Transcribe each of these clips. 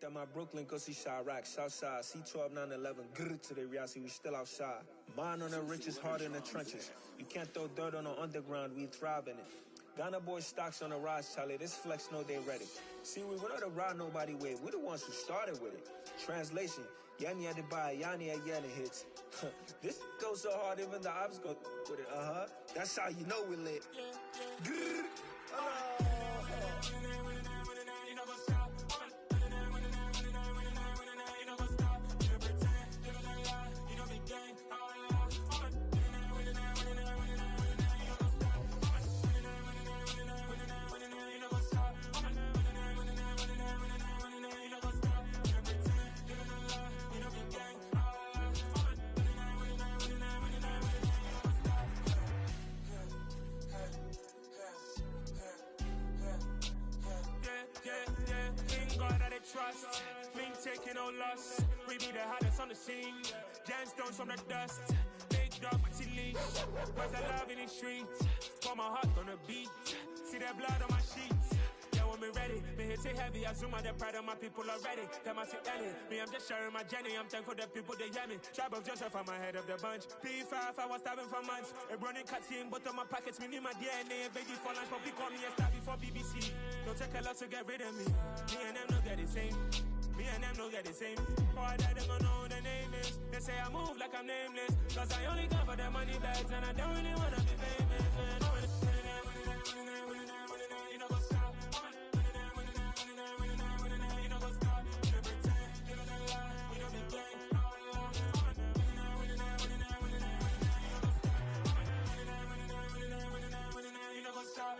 at my Brooklyn, go see Chirac, Southside, C12, 911, grrr to the Riasi, we still outside. Mine on the richest, heart in the trenches. You can't throw dirt on the underground, we thrive in it. Ghana boys stocks on the rise, Charlie, this flex know they ready. See, we were not to ride nobody with, we're the ones who started with it. Translation, Yanni had to buy, Yanni had Yanni hits. This goes so hard, even the ops go with it, That's how you know we lit. Grrr, trust, me taking no loss. We be the hottest on the scene. Gemstones from the dust. Big dog with your leash. Where's the love in the streets? Pour my heart on the beat. See that blood on my sheets. Yeah, when me ready, me hit it heavy. I zoom out the pride of my people already. Them I see Ellie. Me, I'm just sharing my journey. I'm thankful the people they hear me. Tribe of Joseph, I'm ahead of the bunch. P5, I was starving for months. A running cutscene, but on my pockets, me need my DNA. Baby for lunch, but we call me a star before BBC. Don't take a lot to get rid of me. Me and them know that the same. Me and them know that the same. Before I die, they gon' know who the name is. They say I move like I'm nameless. Cause I only come for the money bags. And I don't really wanna be famous, man. You know what's up. You know what's up. You don't pretend. You don't lie. You don't be gang. You know what's up.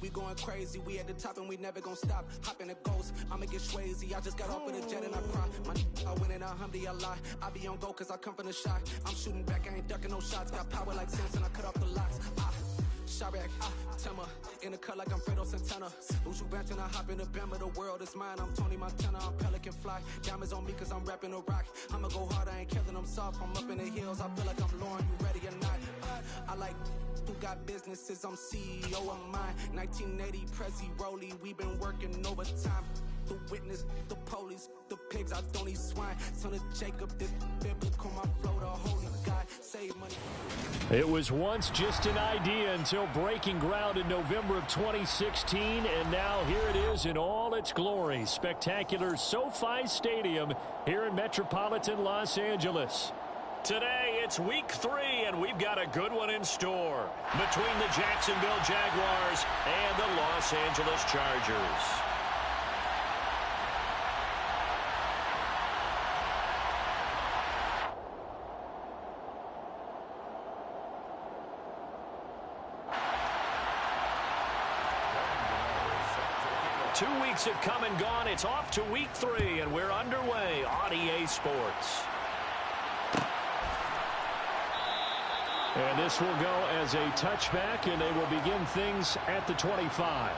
We going crazy, we at the top and we never gon' stop. Hop in a ghost, I'ma get swayzy. I just got off of the jet and I cry. My I win in a Humvee, I lie. I be on go cause I come from the shot. I'm shooting back, I ain't ducking no shots. Got power like Simpson, I cut off the locks. Chirac, Tema, in the cut like I'm Fredo Santana. Uju Benton, I hop in the Bama, the world is mine. I'm Tony Montana, I'm Pelican Fly. Diamonds on me cause I'm rapping a rock. I'ma go hard, I ain't killing them soft. I'm up in the hills, I feel like I'm Lauren, you ready or not? I like who got businesses, I'm CEO of mine. 1980 Prezi Rolly, we been working overtime. The witness, the police, the pigs, I don't eat swine. Son of Jacob, this biblical, my flow, the holy God, save money. It was once just an idea until breaking ground in November of 2016, and now here it is in all its glory. Spectacular SoFi Stadium here in metropolitan Los Angeles. Today, it's week 3, and we've got a good one in store between the Jacksonville Jaguars and the Los Angeles Chargers. Two weeks have come and gone. It's off to week 3, and we're underway on EA Sports. And this will go as a touchback, and they will begin things at the 25.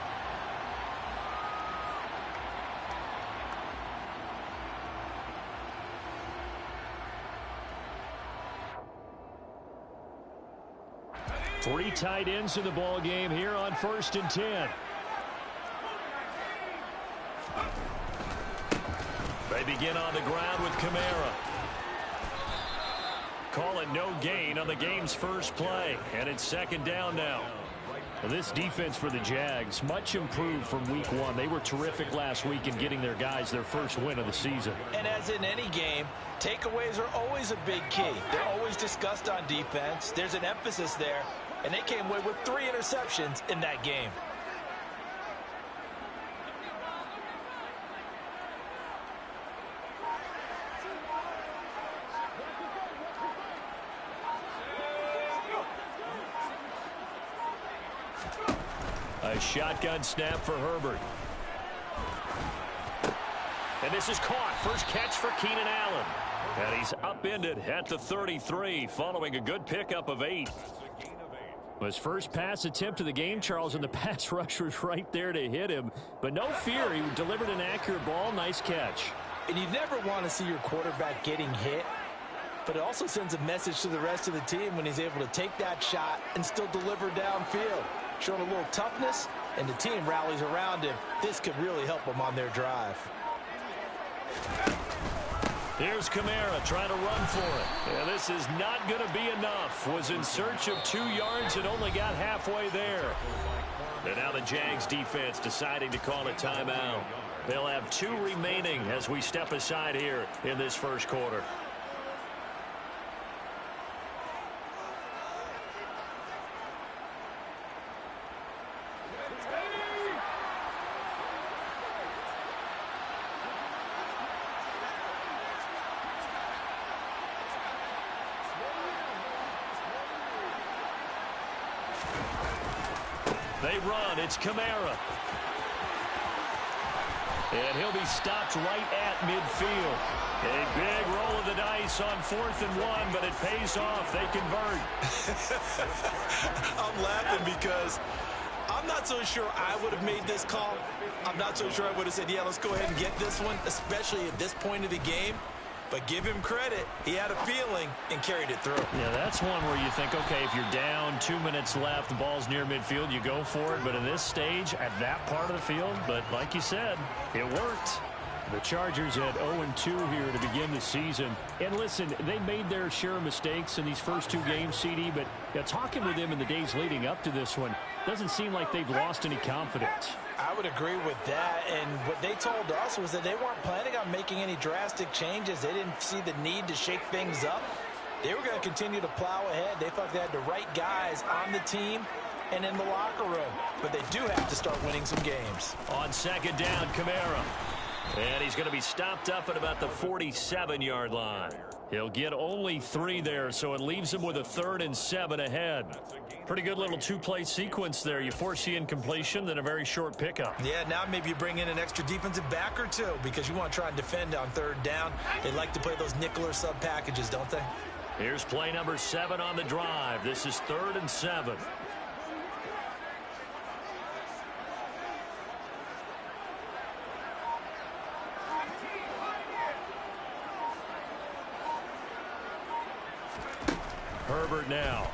Three tight ends in the ball game here on 1st and 10. They begin on the ground with Kamara. Call it no gain on the game's first play, and it's 2nd down now. Well, this defense for the Jags, much improved from week 1. They were terrific last week in getting their guys their first win of the season. And as in any game, takeaways are always a big key. They're always discussed on defense. There's an emphasis there, and they came away with 3 interceptions in that game. A shotgun snap for Herbert. And this is caught. First catch for Keenan Allen. And he's upended at the 33 following a good pickup of 8. His first pass attempt of the game, Charles, and the pass rush was right there to hit him. But no fear, he delivered an accurate ball. Nice catch. And you never want to see your quarterback getting hit. but it also sends a message to the rest of the team when he's able to take that shot and still deliver downfield. Showing a little toughness, and the team rallies around him. This could really help them on their drive. Here's Kamara trying to run for it. Yeah, this is not going to be enough. Was in search of 2 yards and only got halfway there. And now the Jags defense deciding to call a timeout. They'll have 2 remaining as we step aside here in this first quarter. They run. It's Kamara. And he'll be stopped right at midfield. A big roll of the dice on 4th and 1, but it pays off. They convert. I'm laughing because I'm not so sure I would have made this call. I'm not so sure I would have said, yeah, let's go ahead and get this one, especially at this point of the game. But give him credit. He had a feeling and carried it through. Yeah, that's one where you think, okay, if you're down, 2 minutes left, the ball's near midfield, you go for it. But in this stage, at that part of the field, but like you said, it worked. The Chargers at 0-2 here to begin the season. And listen, they made their share of mistakes in these first 2 games, CD, but talking with them in the days leading up to this one, doesn't seem like they've lost any confidence. I would agree with that, and what they told us was that they weren't planning on making any drastic changes. They didn't see the need to shake things up. They were going to continue to plow ahead. They felt they had the right guys on the team and in the locker room, but they do have to start winning some games. On 2nd down, Kamara. And he's going to be stopped up at about the 47-yard line. He'll get only 3 there, so it leaves him with a 3rd and 7 ahead. Pretty good little 2-play sequence there. You force the incompletion, then a very short pickup. Yeah, now maybe you bring in an extra defensive back or 2 because you want to try and defend on 3rd down. They like to play those nickel or sub packages, don't they? Here's play number 7 on the drive. This is 3rd and 7. Herbert now.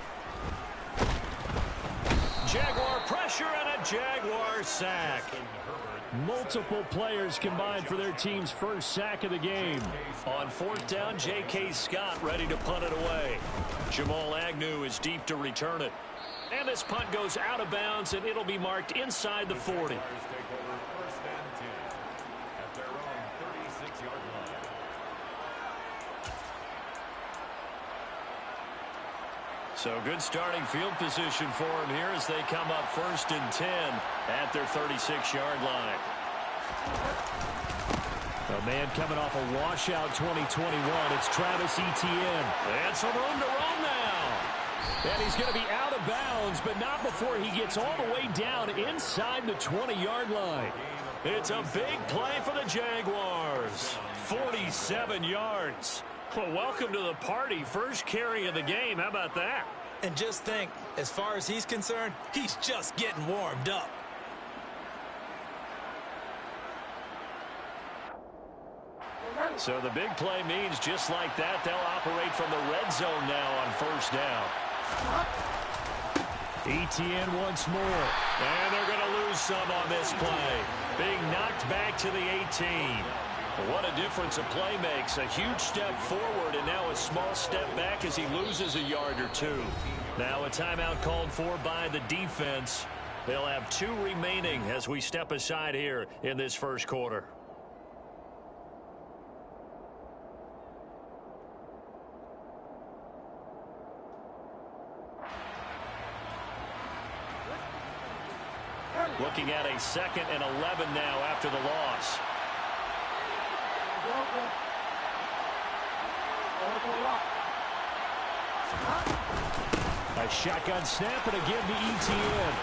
Jaguar pressure and a Jaguar sack. Multiple players combined for their team's first sack of the game. On 4th down, J.K. Scott ready to punt it away. Jamal Agnew is deep to return it. And this punt goes out of bounds, and it'll be marked inside the 40. So good starting field position for him here as they come up 1st and 10 at their 36-yard line. A man coming off a washout 2021. It's Travis Etienne. And some room to run now. And he's going to be out of bounds, but not before he gets all the way down inside the 20-yard line. It's a big play for the Jaguars. 47 yards. Well, welcome to the party. First carry of the game. How about that? And just think, as far as he's concerned, he's just getting warmed up. So the big play means just like that, they'll operate from the red zone now on 1st down. Etienne once more. And they're going to lose some on this play. Being knocked back to the 18. What a difference a play makes. A huge step forward and now a small step back as he loses a yard or 2. Now a timeout called for by the defense. They'll have 2 remaining as we step aside here in this first quarter. Looking at a 2nd and 11 now after the loss. A shotgun snap and again to Etienne.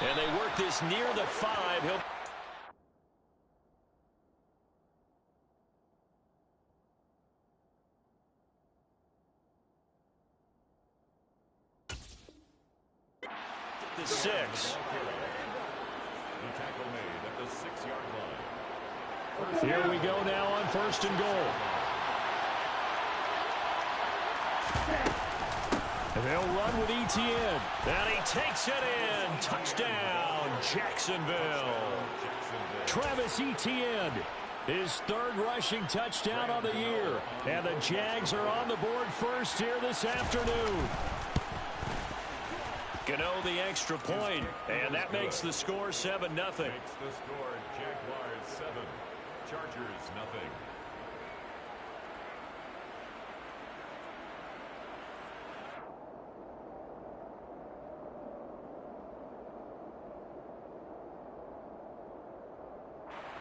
And they work this near the 5. He'll the 6. Here we go now on 1st and goal. They'll run with Etienne. And he takes it in. Touchdown, Jacksonville. Travis Etienne, his third rushing touchdown of the year. And the Jags are on the board first here this afternoon. Gano the extra point, and that makes the score 7-0. Makes the score Jaguars 7, Chargers nothing.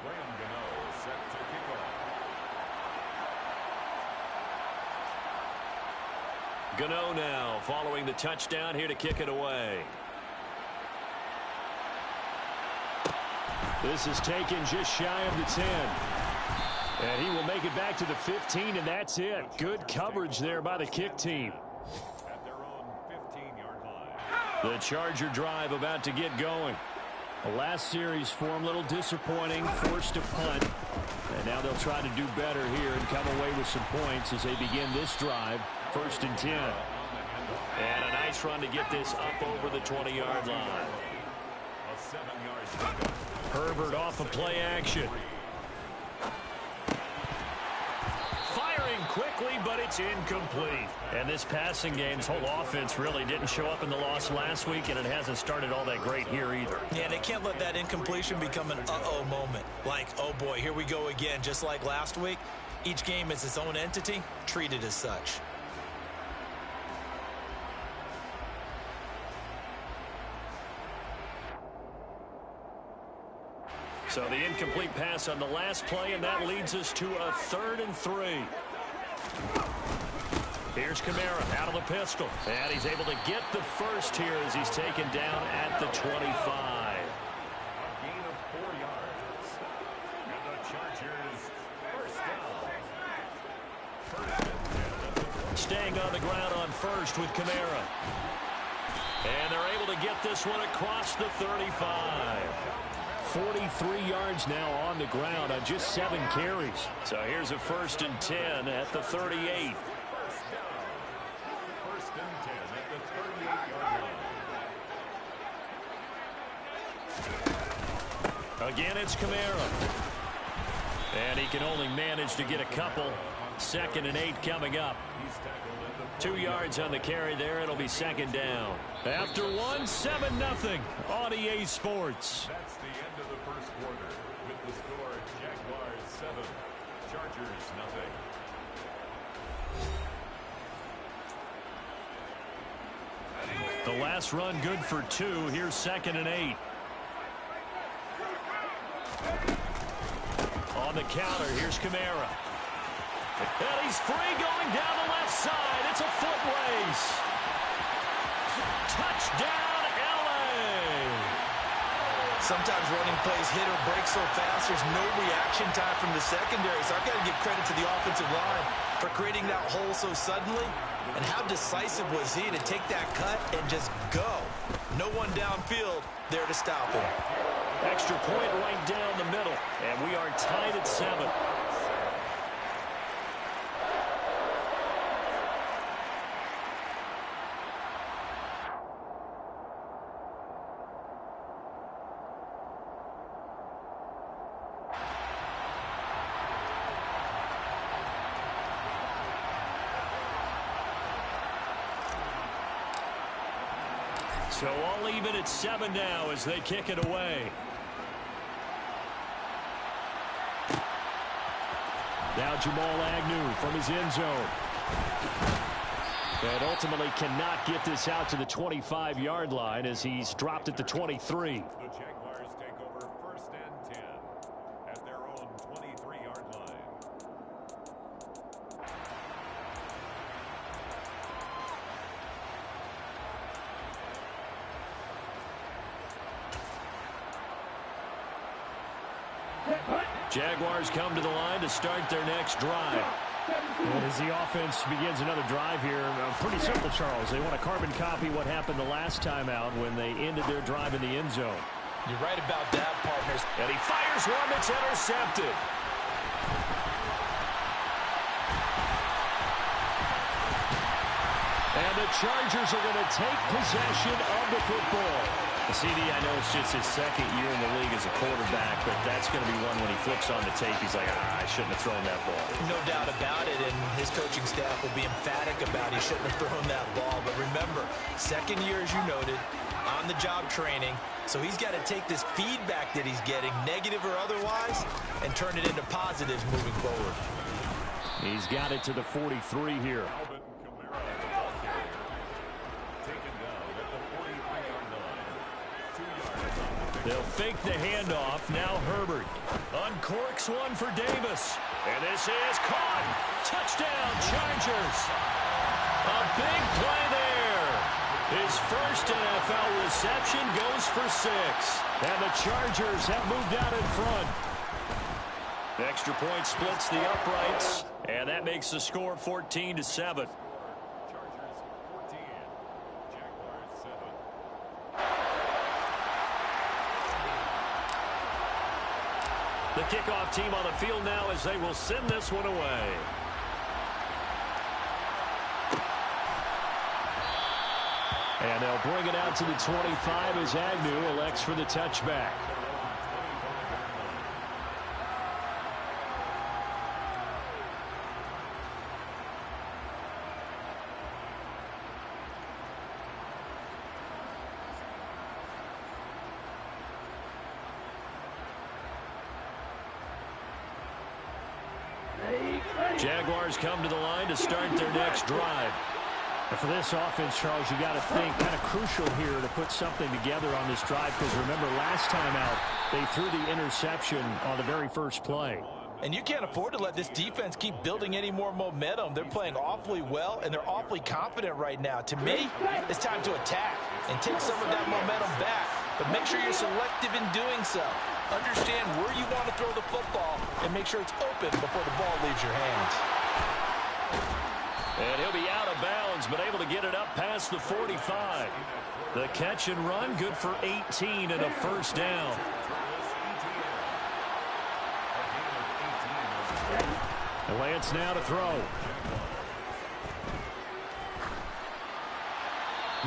Graham Gano set to kick off. Gano now following the touchdown here to kick it away. This is taken just shy of the 10. And he will make it back to the 15, and that's it. Good coverage there by the kick team. At their own 15-yard line. The Charger drive about to get going. The last series for him, a little disappointing, forced to punt. And now they'll try to do better here and come away with some points as they begin this drive. 1st and 10. And a nice run to get this up over the 20-yard line. A 7-yard. Herbert off of play action. Firing quickly, but it's incomplete. And this passing game's whole offense really didn't show up in the loss last week, and it hasn't started all that great here either. Yeah, they can't let that incompletion become an uh-oh moment. Like, oh boy, here we go again, just like last week. Each game is its own entity, treated as such. So the incomplete pass on the last play, and that leads us to a 3rd and 3. Here's Kamara out of the pistol, and he's able to get the first here as he's taken down at the 25. A gain of 4 yards. And the Chargers first down. First and 10. Staying on the ground on first with Kamara. And they're able to get this one across the 35. 43 yards now on the ground on just 7 carries. So here's a 1st and 10 at the 38. First down. 1st and 10 at the 38-yard line. Again, it's Kamara. And he can only manage to get a couple. 2nd and 8 coming up. 2 yards on the carry there. It'll be 2nd down. After 1, 7-0 on EA Sports. That's the end of the first quarter with the score Jaguars 7, Chargers nothing. The last run good for 2. Here's 2nd and 8. On the counter, here's Kamara. And he's free going down the left side. It's a foot race. Touchdown, LA. Sometimes running plays hit or break so fast, there's no reaction time from the secondary. So I've got to give credit to the offensive line for creating that hole so suddenly. And how decisive was he to take that cut and just go? No one downfield there to stop him. Extra point right down the middle. And we are tied at 7. So all even at 7 now as they kick it away. Now Jamal Agnew from his end zone. And ultimately cannot get this out to the 25-yard line as he's dropped at the 23. The Jaguars take over 1st and 10 at their own 23-yard line. Jaguars come to the line to start their next drive. And as the offense begins another drive here, pretty simple, Charles. They want to carbon copy what happened the last time out when they ended their drive in the end zone. You're right about that, partners. And he fires one that's intercepted. And the Chargers are going to take possession of the football. CD, I know it's just his second year in the league as a quarterback, but that's going to be one when he flips on the tape, he's like, I shouldn't have thrown that ball. No doubt about it, and his coaching staff will be emphatic about he shouldn't have thrown that ball. But remember, second year, as you noted, on-the-job training, so he's got to take this feedback that he's getting, negative or otherwise, and turn it into positives moving forward. He's got it to the 43 here. They'll fake the handoff. Now Herbert uncorks one for Davis. And this is caught. Touchdown, Chargers. A big play there. His first NFL reception goes for 6. And the Chargers have moved out in front. The extra point splits the uprights. And that makes the score 14-7. The kickoff team on the field now as they will send this one away. And they'll bring it out to the 25 as Agnew elects for the touchback. Jaguars come to the line to start their next drive. And for this offense, Charles, you got to think kind of crucial here to put something together on this drive, because remember last time out they threw the interception on the very first play. And you can't afford to let this defense keep building any more momentum. They're playing awfully well, and they're awfully confident right now. To me, it's time to attack and take some of that momentum back. But make sure you're selective in doing so. Understand where you want to throw the football and make sure it's open before the ball leaves your hands. And he'll be out of bounds, but able to get it up past the 45. The catch and run, good for 18 and a first down. Lance now to throw.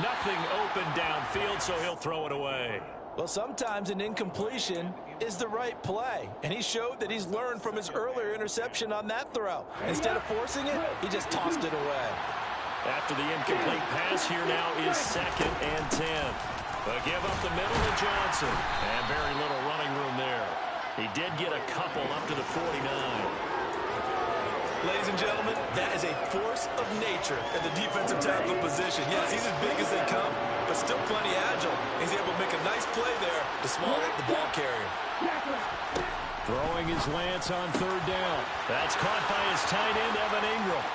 Nothing open downfield, so he'll throw it away. Well, sometimes an incompletion is the right play, and he showed that he's learned from his earlier interception on that throw. Instead of forcing it, he just tossed it away. After the incomplete pass, here now is 2nd and 10. But give up the middle to Johnson, and very little running room there. He did get a couple up to the 49. Ladies and gentlemen, that is a force of nature at the defensive tackle position. Yes, he's as big as they come, but still plenty agile. He's able to make a nice play there to small up the ball carrier. Throwing is Lance on 3rd down. That's caught by his tight end, Evan Ingram.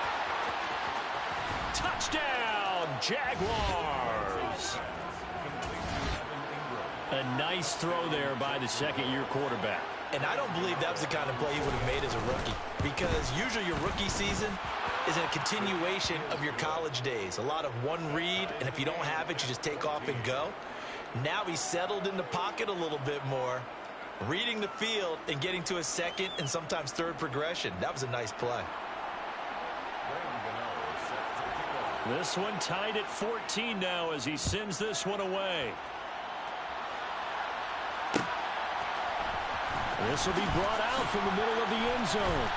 Touchdown, Jaguars. A nice throw there by the second-year quarterback. And I don't believe that was the kind of play he would have made as a rookie, because usually your rookie season is a continuation of your college days. A lot of one read, and if you don't have it, you just take off and go. Now he's settled in the pocket a little bit more, reading the field and getting to a second and sometimes third progression. That was a nice play. This one tied at 14 now as he sends this one away. This will be brought out from the middle of the end zone.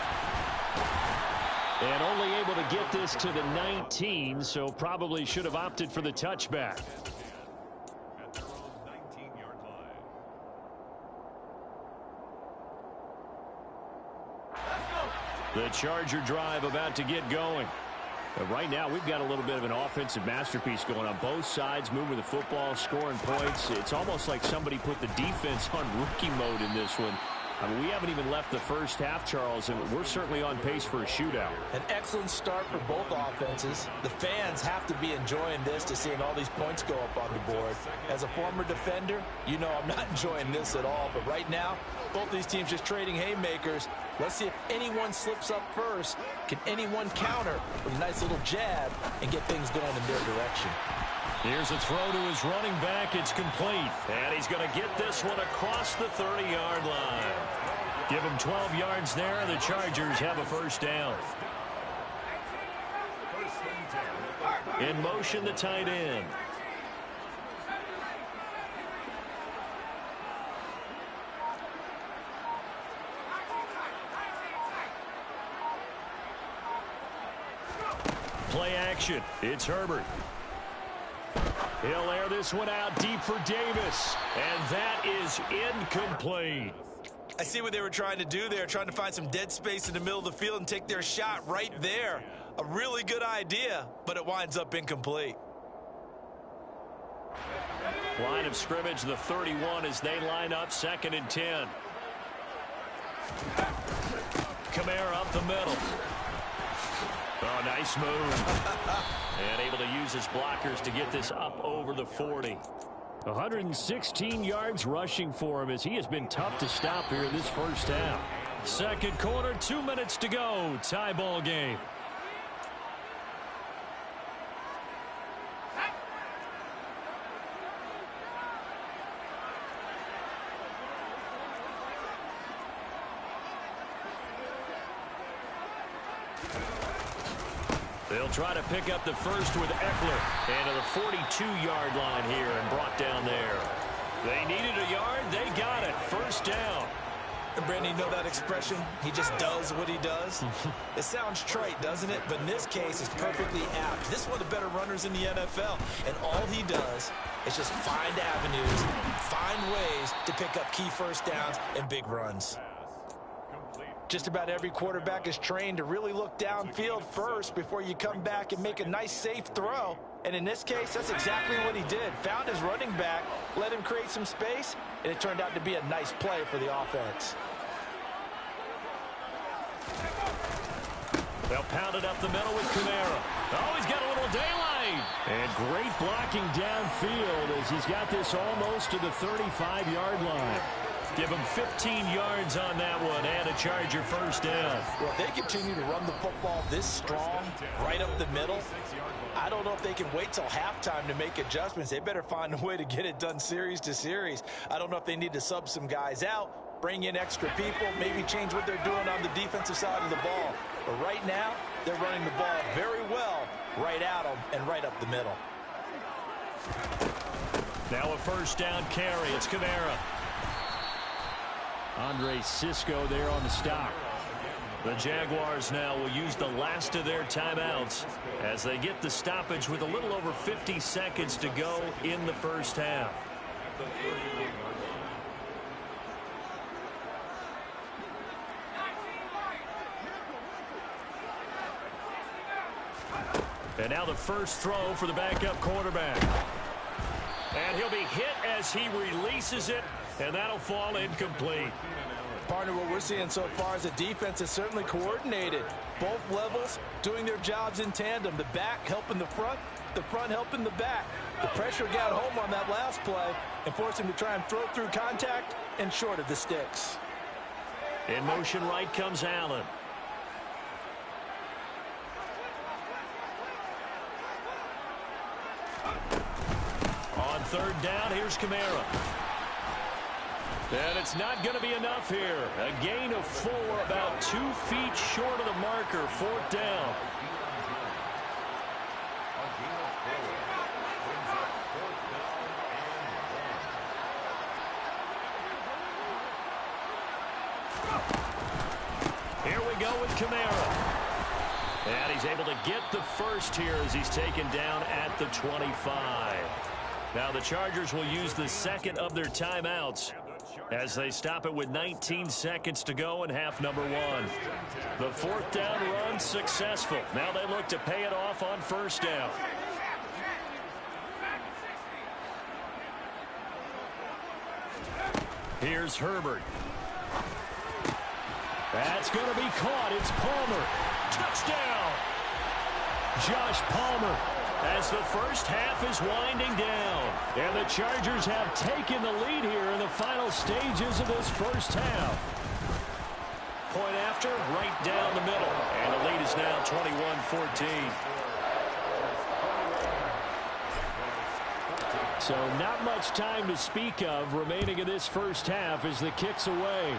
And only able to get this to the 19, so probably should have opted for the touchback. At their own 19-yard line. The Charger drive about to get going. But right now, we've got a little bit of an offensive masterpiece going on both sides, moving the football, scoring points. It's almost like somebody put the defense on rookie mode in this one. I mean, we haven't even left the first half, Charles, and we're certainly on pace for a shootout. An excellent start for both offenses. The fans have to be enjoying this to seeing all these points go up on the board. As a former defender, you know I'm not enjoying this at all. But right now, both these teams just trading haymakers. Let's see if anyone slips up first. Can anyone counter with a nice little jab and get things going in their direction? Here's a throw to his running back. It's complete. And he's going to get this one across the 30-yard line. Give him 12 yards there. The Chargers have a first down. In motion, the tight end. Play action. It's Herbert. He'll air this one out deep for Davis. And that is incomplete. I see what they were trying to do there, trying to find some dead space in the middle of the field and take their shot right there. A really good idea, but it winds up incomplete. Line of scrimmage, the 31 as they line up, 2nd and 10. Kamara up the middle. Oh, nice move. And able to use his blockers to get this up over the 40. 116 yards rushing for him as he has been tough to stop here in this first half. Second quarter, 2 minutes to go. Tie ball game. They'll try to pick up the first with Eckler. And to the 42-yard line here and brought down there. They needed a yard. They got it. First down. And Brandon, you know that expression? He just does what he does. It sounds trite, doesn't it? But in this case, it's perfectly apt. This is one of the better runners in the NFL. And all he does is just find avenues, find ways to pick up key first downs and big runs. Just about every quarterback is trained to really look downfield first before you come back and make a nice, safe throw. And in this case, that's exactly what he did. Found his running back, let him create some space, and it turned out to be a nice play for the offense. They'll pound it up the middle with Kamara. Oh, he's got a little daylight. And great blocking downfield as he's got this almost to the 35-yard line. Give him 15 yards on that one and a Charger first down. Well, if they continue to run the football this strong, right up the middle, I don't know if they can wait till halftime to make adjustments. They better find a way to get it done series to series. I don't know if they need to sub some guys out, bring in extra people, maybe change what they're doing on the defensive side of the ball. But right now, they're running the ball very well right at them and right up the middle. Now a first down carry. It's Kamara. Andre Cisco there on the stop. The Jaguars now will use the last of their timeouts as they get the stoppage with a little over 50 seconds to go in the first half. And now the first throw for the backup quarterback. And he'll be hit as he releases it, and that'll fall incomplete. Partner, what we're seeing so far is the defense is certainly coordinated. Both levels doing their jobs in tandem. The back helping the front helping the back. The pressure got home on that last play and forced him to try and throw through contact and short of the sticks. In motion right comes Allen. On third down, here's Kamara. And it's not going to be enough here. A gain of 4, about 2 feet short of the marker. Fourth down. Here we go with Kamara. And he's able to get the first here as he's taken down at the 25. Now the Chargers will use the second of their timeouts as they stop it with 19 seconds to go in half number 1. The fourth down run successful. Now they look to pay it off on first down. Here's Herbert. That's going to be caught. It's Palmer. Touchdown! Josh Palmer as the first half is winding down. And the Chargers have taken the lead here in the final stages of this first half. Point after, right down the middle. And the lead is now 21-14. So not much time to speak of remaining in this first half as the kick's away.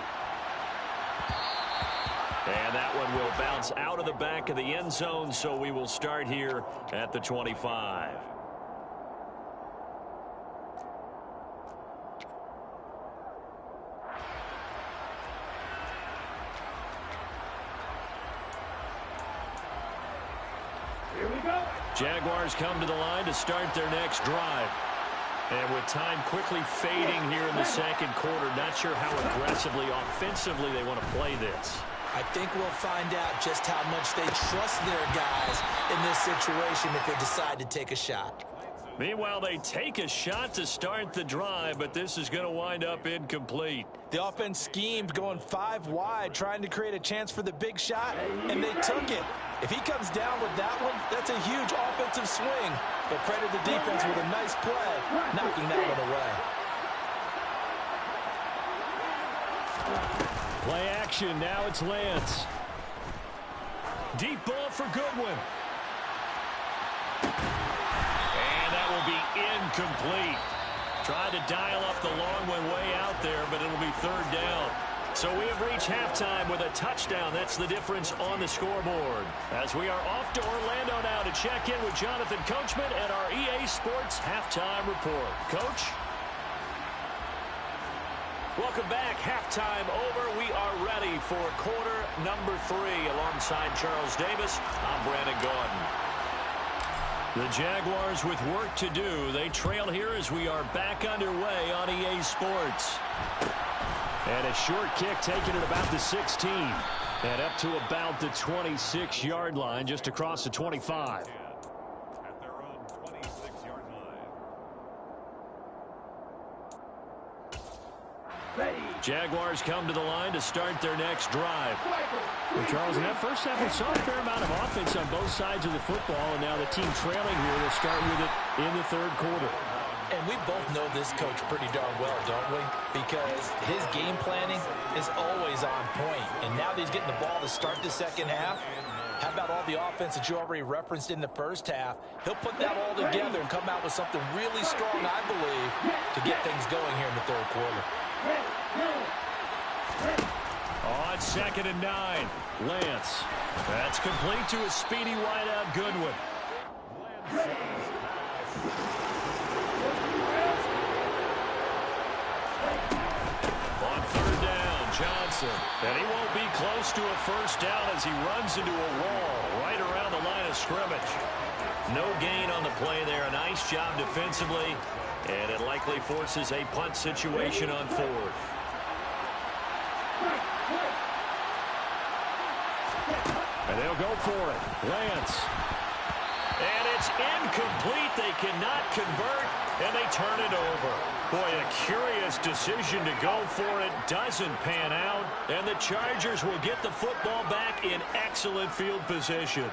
And that one will bounce out of the back of the end zone, so we will start here at the 25. Here we go. Jaguars come to the line to start their next drive. And with time quickly fading here in the second quarter, not sure how aggressively, offensively they want to play this. I think we'll find out just how much they trust their guys in this situation if they decide to take a shot. Meanwhile, they take a shot to start the drive, but this is going to wind up incomplete. The offense schemed going 5 wide, trying to create a chance for the big shot, and they took it. If he comes down with that one, that's a huge offensive swing. But credit the defense with a nice play, knocking that one away. Play action, now it's Lance. Deep ball for Goodwin. And that will be incomplete. Tried to dial up the long one way out there, but it'll be third down. So we have reached halftime with a touchdown. That's the difference on the scoreboard. As we are off to Orlando now to check in with Jonathan Coachman at our EA Sports Halftime Report. Coach? Welcome back. Halftime over. We are ready for quarter number 3. Alongside Charles Davis, I'm Brandon Gaudin. The Jaguars with work to do. They trail here as we are back underway on EA Sports. And a short kick taken at about the 16. And up to about the 26-yard line, just across the 25. At their own 26-yard line. Jaguars come to the line to start their next drive. Well, Charles, in that first half, we saw a fair amount of offense on both sides of the football, and now the team trailing here will start with it in the third quarter. And we both know this coach pretty darn well, don't we? Because his game planning is always on point. And now that he's getting the ball to start the second half, how about all the offense that you already referenced in the first half? He'll put that all together and come out with something really strong, I believe, to get things going here in the third quarter. On 2nd and 9, Lance. That's complete to a speedy wideout Goodwin. On 3rd down, Johnson. And he won't be close to a first down as he runs into a wall right around the line of scrimmage. No gain on the play there. A nice job defensively. And it likely forces a punt situation on 4th. And they'll go for it. Lance. And it's incomplete. They cannot convert, and they turn it over. Boy, a curious decision to go for it. Doesn't pan out, and the Chargers will get the football back in excellent field position.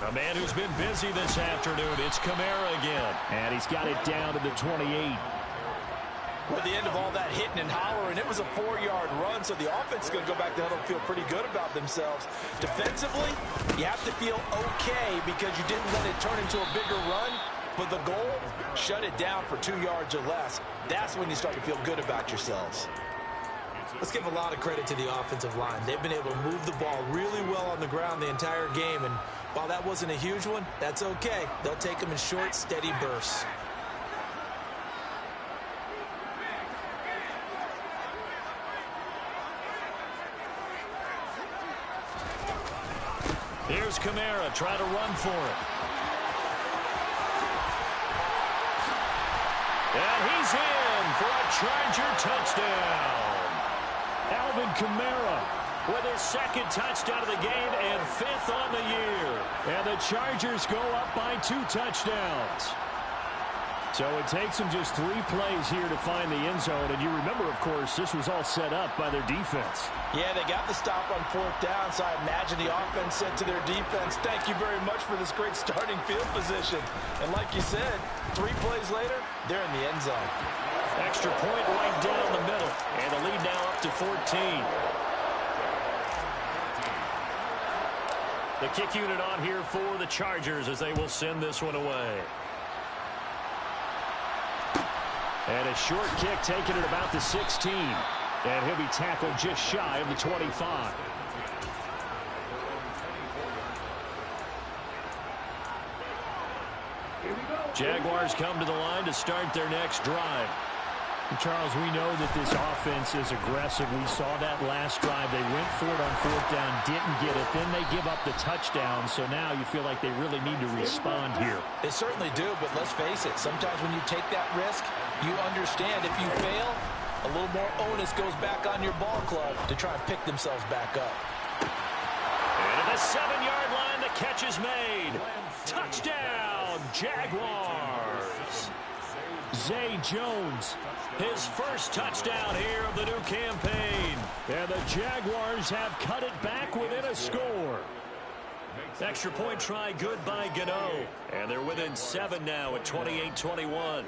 A man who's been busy this afternoon, it's Kamara again. And he's got it down to the 28. At the end of all that hitting and hollering, it was a 4-yard run, so the offense is going to go back to huddle and feel pretty good about themselves. Defensively, you have to feel okay because you didn't let it turn into a bigger run, but the goal, shut it down for 2 yards or less. That's when you start to feel good about yourselves. Let's give a lot of credit to the offensive line. They've been able to move the ball really well on the ground the entire game, and while that wasn't a huge one, that's okay. They'll take them in short, steady bursts. Here's Kamara trying to run for it. And he's in for a Charger touchdown. Alvin Kamara with his 2nd touchdown of the game and 5th on the year. And the Chargers go up by 2 touchdowns. So it takes them just 3 plays here to find the end zone. And you remember, of course, this was all set up by their defense. Yeah, they got the stop on 4th down, so I imagine the offense said to their defense, thank you very much for this great starting field position. And like you said, 3 plays later, they're in the end zone. Extra point right down the middle. And the lead now up to 14. The kick unit on here for the Chargers as they will send this one away. And a short kick taken at about the 16. And he'll be tackled just shy of the 25. Jaguars come to the line to start their next drive. Charles, we know that this offense is aggressive. We saw that last drive. They went for it on fourth down, didn't get it. Then they give up the touchdown. So now you feel like they really need to respond here. They certainly do, but let's face it. Sometimes when you take that risk, you understand if you fail, a little more onus goes back on your ball club to try and pick themselves back up. And at the 7-yard line, the catch is made. Touchdown, Jaguars. Zay Jones, his first touchdown here of the new campaign. And the Jaguars have cut it back within a score. Extra point try good by Gano. And they're within 7 now at 28-21.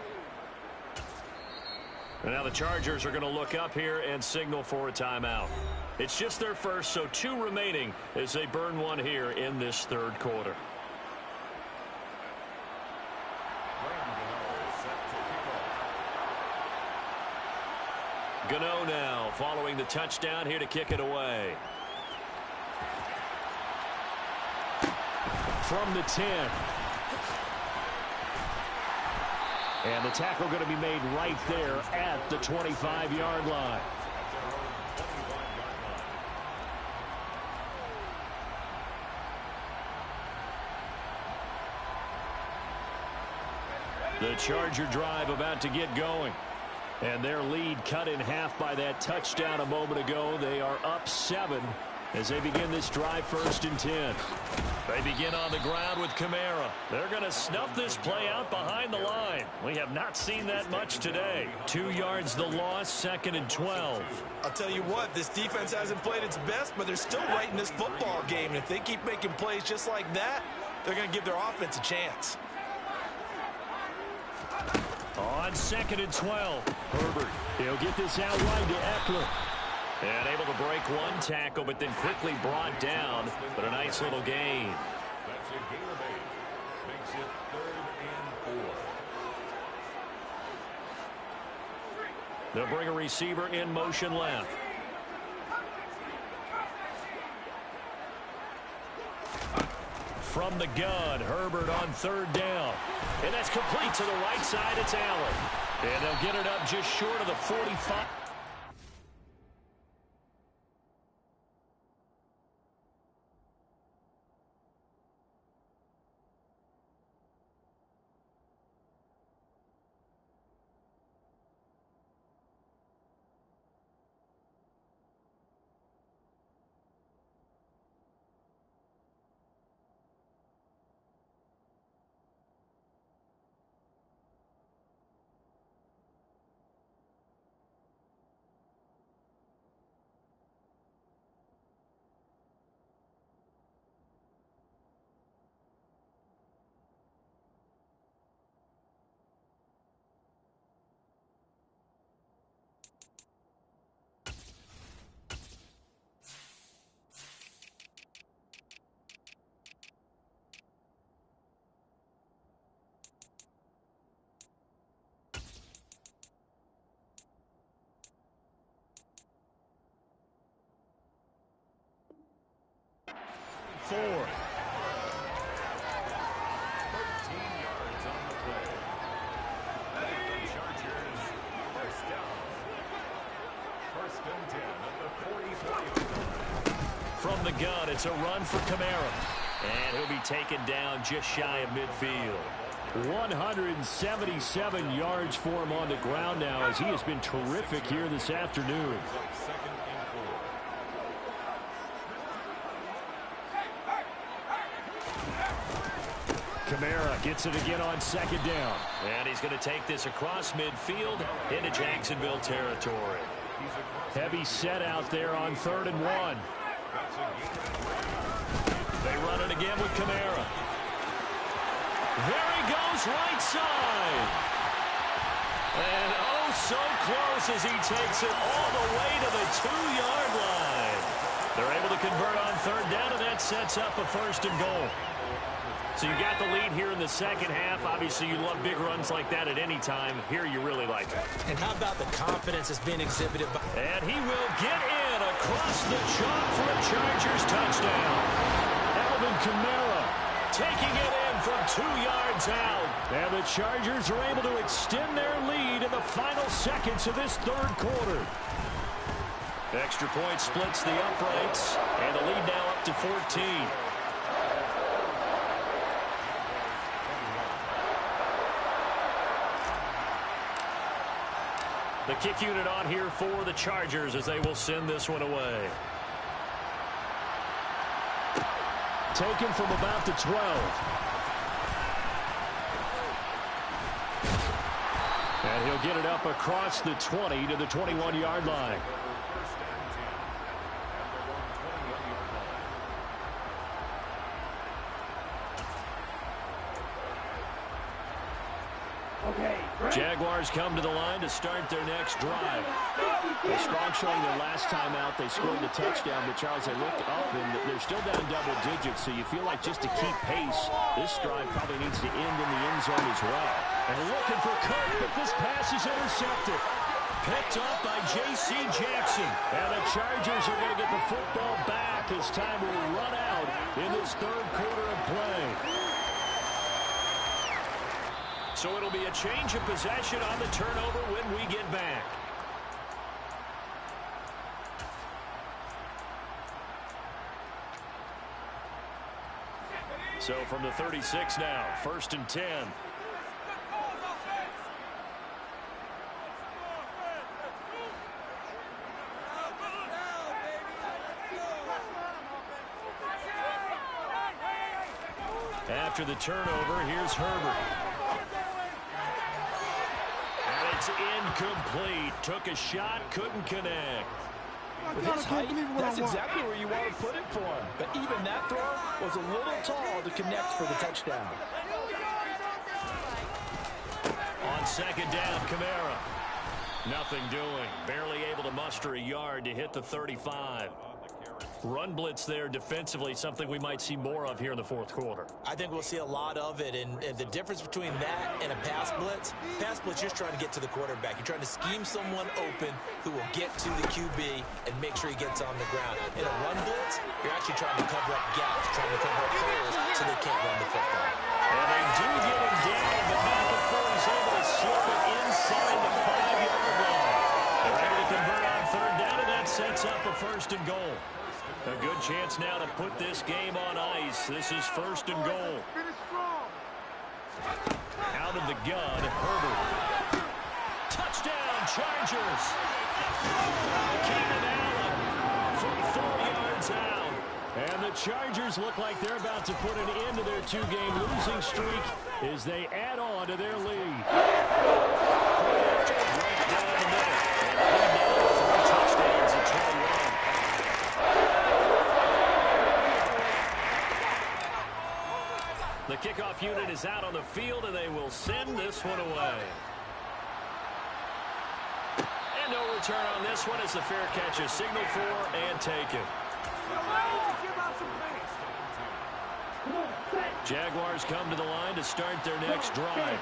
And now the Chargers are going to look up here and signal for a timeout. It's just their first, so 2 remaining as they burn one here in this third quarter. Gano now following the touchdown here to kick it away. From the 10. And the tackle going to be made right there at the 25-yard line. The Charger drive about to get going. And their lead cut in half by that touchdown a moment ago. They are up 7 as they begin this drive, 1st and 10. They begin on the ground with Kamara. They're going to snuff this play out behind the line. We have not seen that much today. 2 yards the loss, 2nd and 12. I'll tell you what, this defense hasn't played its best, but they're still right in this football game. And if they keep making plays just like that, they're going to give their offense a chance. On 2nd and 12, Herbert. He'll get this out wide to Eckler. And able to break one tackle, but then quickly brought down. But a nice little gain. That's a gain of 8. Makes it 3rd and 4. They'll bring a receiver in motion left. From the gun, Herbert on 3rd down. And that's complete to the right side. It's Allen. And they'll get it up just short of the 45. Four. 13 yards on the play. The Chargers first down. 1st and 10 at the 40. From the gun, it's a run for Kamara. And he'll be taken down just shy of midfield. 177 yards for him on the ground now as he has been terrific here this afternoon. 2nd and 4. Kamara gets it again on 2nd down. And he's going to take this across midfield into Jacksonville territory. Heavy set out there on 3rd and 1. They run it again with Kamara. There he goes, right side. And oh, so close as he takes it all the way to the 2-yard line. They're able to convert on 3rd down, and that sets up a 1st and goal. So you got the lead here in the second half. Obviously, you love big runs like that at any time. Here you really like it. And how about the confidence that's being exhibited by... And he will get in across the chalk for a Chargers touchdown. Alvin Kamara taking it in from 2 yards out. And the Chargers are able to extend their lead in the final seconds of this third quarter. Extra point splits the uprights, and the lead now up to 14. The kick unit on here for the Chargers as they will send this one away. Taken from about the 12. And he'll get it up across the 20 to the 21-yard line. Jaguars come to the line to start their next drive. A strong showing their last time out. They scored the touchdown, but Charles, they looked up, and they're still down double digits, so you feel like just to keep pace, this drive probably needs to end in the end zone as well. And looking for Cook, but this pass is intercepted. Picked up by J.C. Jackson. And the Chargers are going to get the football back as time will run out in this third quarter of play. So it'll be a change of possession on the turnover when we get back. So from the 36 now, 1st and 10. After the turnover, here's Herbert. And it's incomplete. Took a shot, couldn't connect. With his height, that's exactly where you want to put it for him. But even that throw was a little tall to connect for the touchdown. On second down, Kamara. Nothing doing. Barely able to muster a yard to hit the 35. Run blitz there defensively, something we might see more of here in the fourth quarter. I think we'll see a lot of it, and the difference between that and a pass blitz, you're just trying to get to the quarterback. You're trying to scheme someone open who will get to the QB and make sure he gets on the ground. In a run blitz, you're actually trying to cover up gaps, trying to cover up holes so they can't run the football. And they do get him down, but not before he's able to slip it inside the 5-yard line. They're able to convert on third down, and that sets up a 1st and goal. A good chance now to put this game on ice. This is 1st and goal. Out of the gun, Herbert. Touchdown, Chargers. Keenan Allen from 4 yards out. And the Chargers look like they're about to put an end to their 2-game losing streak as they add on to their lead. Right down the middle. And 3 touchdowns at 21. The kickoff unit is out on the field, and they will send this one away. And no return on this one as the fair catch is signaled for and taken. Jaguars come to the line to start their next drive.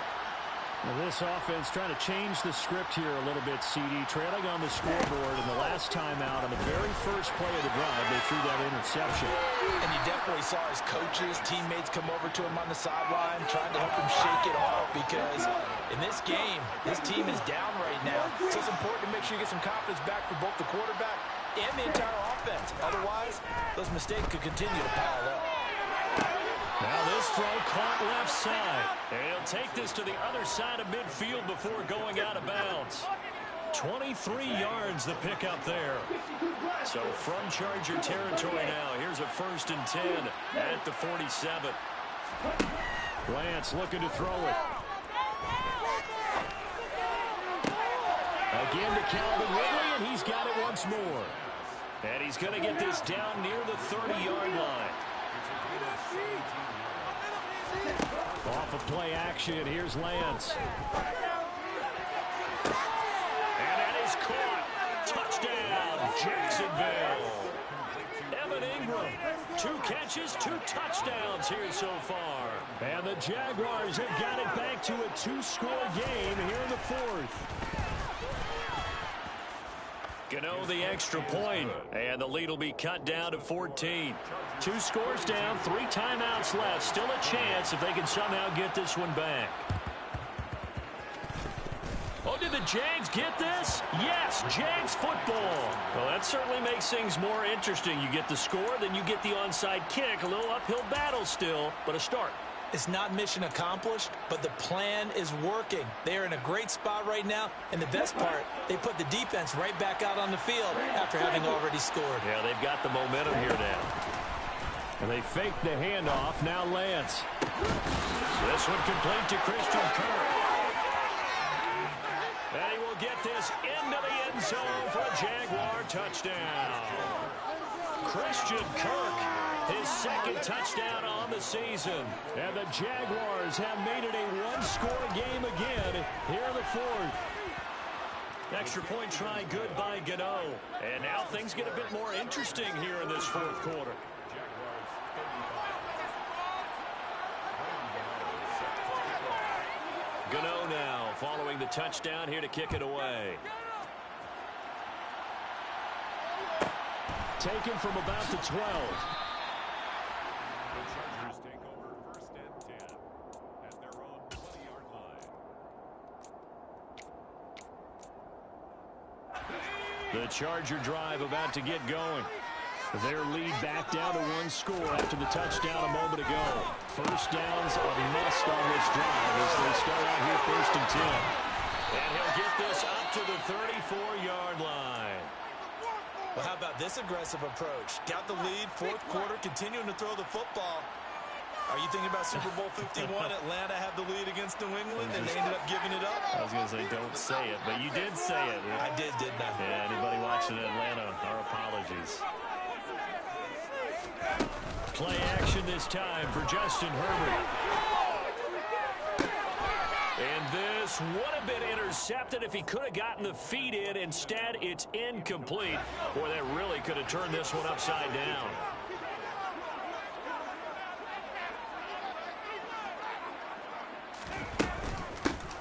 Well, this offense trying to change the script here a little bit, CD. Trailing on the scoreboard, and the last time out on the very first play of the drive, they threw that interception. And you definitely saw his coaches, teammates come over to him on the sideline, trying to help him shake it off, because in this game, this team is down right now. So it's important to make sure you get some confidence back for both the quarterback and the entire offense. Otherwise, those mistakes could continue to pile up. Now this throw caught left side. And he'll take this to the other side of midfield before going out of bounds. 23 yards the pickup there. So from Charger territory now, here's a 1st and 10 at the 47. Lance looking to throw it. Again to Calvin Ridley, and he's got it once more. And he's going to get this down near the 30-yard line. Off of play action, here's Lance. And that is caught. Touchdown, Jacksonville. Evan Ingram 2 catches, 2 touchdowns here so far. And the Jaguars have got it back to a 2-score game here in the 4th. Gano the extra point, and the lead will be cut down to 14. 2 scores down, 3 timeouts left. Still a chance if they can somehow get this one back. Oh, did the Jags get this? Yes, Jags football. Well, that certainly makes things more interesting. You get the score, then you get the onside kick. A little uphill battle still, but a start. It's not mission accomplished, but the plan is working. They're in a great spot right now, and the best part, they put the defense right back out on the field after having already scored. Yeah, they've got the momentum here now. And they fake the handoff. Now Lance. This one complete to Christian Kirk. And he will get this into the end zone for a Jaguar touchdown. Christian Kirk, his 2nd touchdown on the season. And the Jaguars have made it a 1-score game again here in the 4th. Extra point try good by Gano. And now things get a bit more interesting here in this 4th quarter. Gano now following the touchdown here to kick it away. Taken from about the 12. The Chargers take over 1st and 10 at their own 20-yard line. The Charger drive about to get going. Their lead back down to 1 score after the touchdown a moment ago. First down's a must on this drive as they start out here 1st and 10. And he'll get this up to the 34-yard line. Well, how about this aggressive approach? Got the lead, 4th quarter, continuing to throw the football. Are you thinking about Super Bowl 51? Atlanta had the lead against New England, and they ended up giving it up? I was going to say, don't say it, but you did say it. I did, didn't I? Yeah, anybody watching Atlanta, our apologies. Play action this time for Justin Herbert. And this would have been intercepted if he could have gotten the feet in. Instead, it's incomplete. Boy, that really could have turned this one upside down.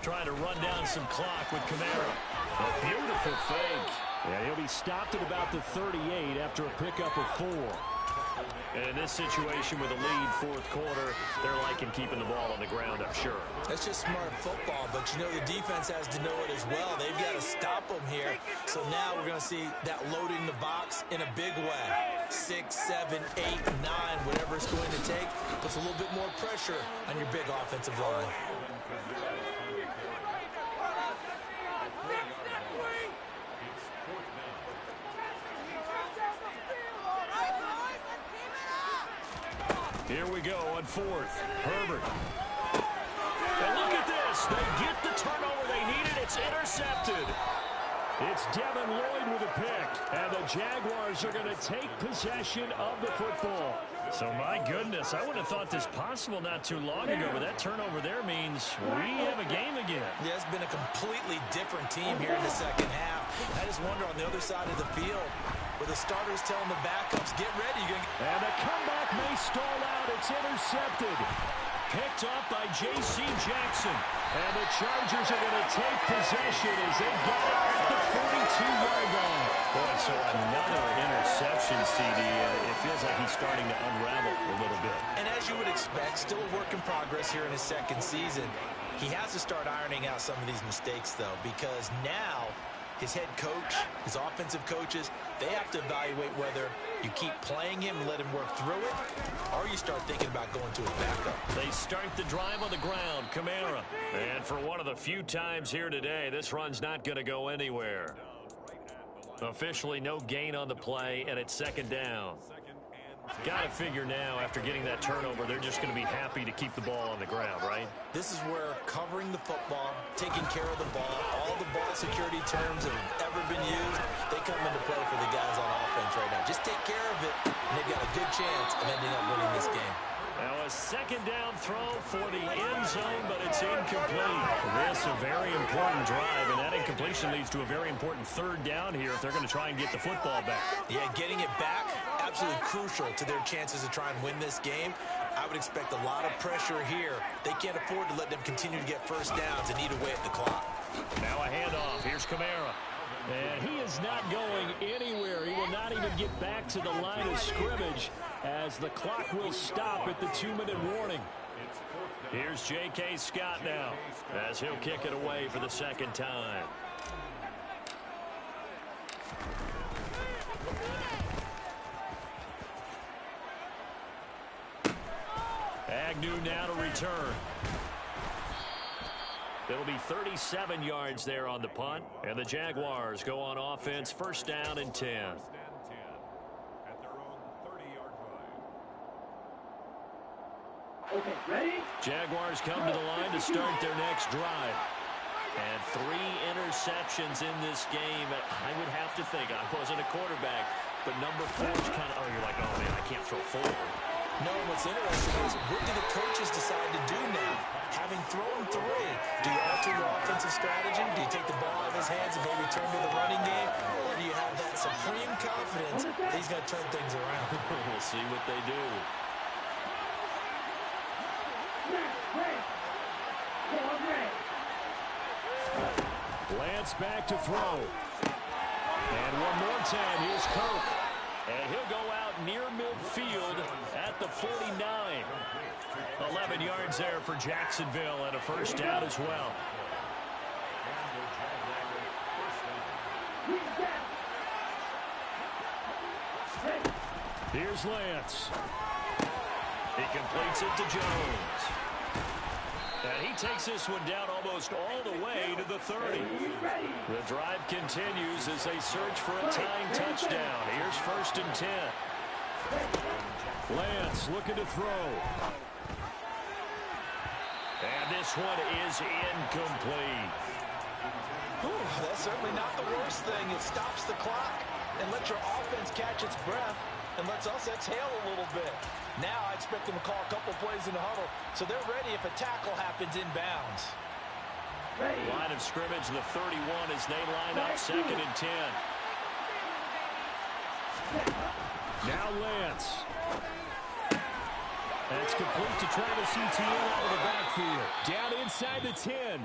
Trying to run down some clock with Kamara. A beautiful fake. Yeah, he'll be stopped at about the 38 after a pickup of 4. And in this situation with a lead 4th quarter, they're liking keeping the ball on the ground, I'm sure. That's just smart football, but you know the defense has to know it as well. They've got to stop them here. So now we're going to see that loading the box in a big way. 6, 7, 8, 9, whatever it's going to take, puts a little bit more pressure on your big offensive line. Here we go on 4th. Herbert. And look at this. They get the turnover they needed. It's intercepted. It's Devin Lloyd with a pick. And the Jaguars are going to take possession of the football. So, my goodness, I wouldn't have thought this possible not too long ago, but that turnover there means we have a game again. Yeah, it's been a completely different team here in the 2nd half. I just wonder on the other side of the field, where the starters telling the backups, get ready. And the comeback may stall out. It's intercepted. Picked up by J.C. Jackson. And the Chargers are going to take possession as they get it at the 42-yard line. Boy, so another interception, CD. It feels like he's starting to unravel a little bit. And as you would expect, still a work in progress here in his 2nd season. He has to start ironing out some of these mistakes, though, because now his head coach, his offensive coaches, they have to evaluate whether you keep playing him and let him work through it, or you start thinking about going to his backup. They start the drive on the ground. Kamara. And for one of the few times here today, this run's not going to go anywhere. Officially no gain on the play, and it's 2nd down. Got to figure now, after getting that turnover, they're just going to be happy to keep the ball on the ground, right? This is where covering the football, taking care of the ball, all the ball security terms that have ever been used, they come into play for the guys on offense right now. Just take care of it, and they've got a good chance of ending up winning this game. Now a 2nd down throw for the end zone, but it's incomplete. This a very important drive, and that incomplete completion leads to a very important third down here if they're going to try and get the football back. Yeah, getting it back, absolutely crucial to their chances to try and win this game. I would expect a lot of pressure here. They can't afford to let them continue to get first downs and eat away at the clock. Now a handoff. Here's Kamara. And he is not going anywhere. He will not even get back to the line of scrimmage as the clock will stop at the 2-minute warning. Here's J.K. Scott now as he'll kick it away for the second time. Agnew now to return. It'll be 37 yards there on the punt, and the Jaguars go on offense, first down and 10. At their own 30-yard line. Okay, ready? Jaguars come to the line to start their next drive. And 3 interceptions in this game. I would have to think, I wasn't a quarterback, but number 4 is kind of, oh, you're like, oh, man, I can't throw 4. No, what's interesting is what do the coaches decide to do now? Having thrown 3, do you alter your offensive strategy? Do you take the ball out of his hands and maybe turn to the running game? Or do you have that supreme confidence that he's going to turn things around? We'll see what they do. Lance back to throw. And one more time, here's Coke. And he'll go out near midfield at the 49. 11 yards there for Jacksonville and a first down as well. Here's Lance. He completes it to Jones. And he takes this one down almost all the way to the 30. The drive continues as they search for a tying touchdown. Here's first and 10. Lance looking to throw. And this one is incomplete. Ooh, that's certainly not the worst thing. It stops the clock and lets your offense catch its breath and lets us exhale a little bit. Now I expect them to call a couple plays in the huddle, so they're ready if a tackle happens inbounds. Line of scrimmage, the 31 as they line up second and 10. Now Lance. That's complete to Travis Etienne out of the backfield. Down inside the 10.